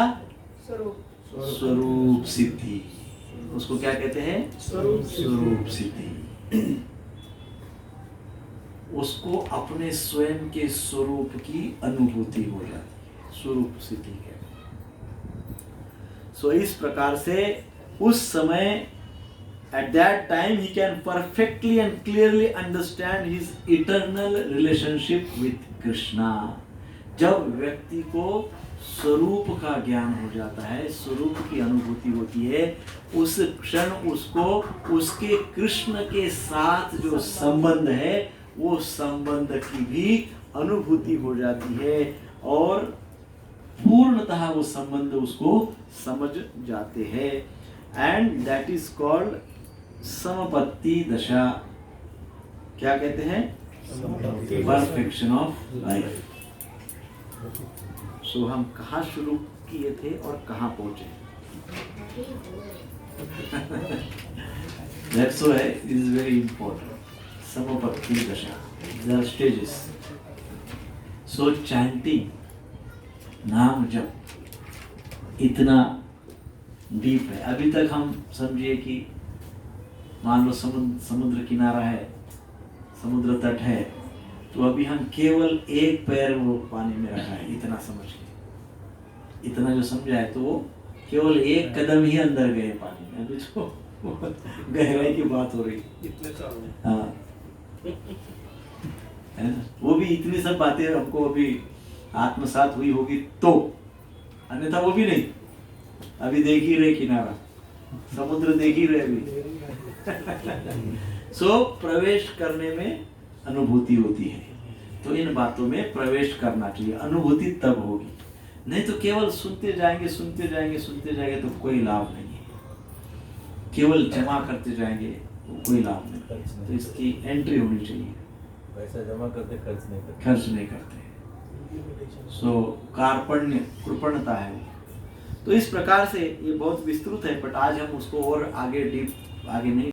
स्वरूप सिद्धि। उसको क्या कहते हैं? स्वरूप सिद्धि। उसको अपने स्वयं के स्वरूप की अनुभूति हो जाती है, स्वरूप सिद्धि कहते हैं। सो इस प्रकार से उस समय at that time he can perfectly and clearly understand his eternal relationship with Krishna। जब व्यक्ति को स्वरूप का ज्ञान हो जाता है, स्वरूप की अनुभूति होती है, उस क्षण उसको उसके कृष्ण के साथ जो संबंध है वो संबंध की भी अनुभूति हो जाती है और पूर्णतः वो संबंध उसको समझ जाते हैं। एंड दैट इज कॉल्ड समपत्ति दशा। क्या कहते हैं? Perfection of life. सो हम कहाँ शुरू किए थे और कहाँ पहुंचे? That's why it is very important. समपत्ति दशा, there are stages. So chanting, नाम जप, इतना डीप है। अभी तक हम समझिए कि मान लो समुद्र किनारा है, समुद्र तट है, तो अभी हम केवल एक पैर वो पानी में रखा है, इतना समझ के, इतना जो समझा है, तो वो केवल एक कदम ही अंदर गए पानी में। अभी तो गहराई की बात हो रही, इतने सालों में। हाँ, है ना? वो भी इतनी सब बातें हमको अभी आत्मसात हुई होगी तो, अन्यथा वो भी नहीं। अभी देख ही रहे किनारा, समुद्र देख ही रहे अभी। सो प्रवेश करने में अनुभूति होती है, तो इन बातों में प्रवेश करना चाहिए, अनुभूति तब होगी। नहीं तो केवल सुनते जाएंगे सुनते जाएंगे सुनते जाएंगे तो कोई लाभ नहीं है। केवल जमा करते जाएंगे तो कोई लाभ नहीं। तो इसकी एंट्री होनी चाहिए। पैसा जमा करते खर्च नहीं करते। खर्च नहीं करते। सो कार्पण्य, कृपणता है। तो इस प्रकार से ये बहुत विस्तृत है, बट आज हम उसको और आगे डीप आगे नहीं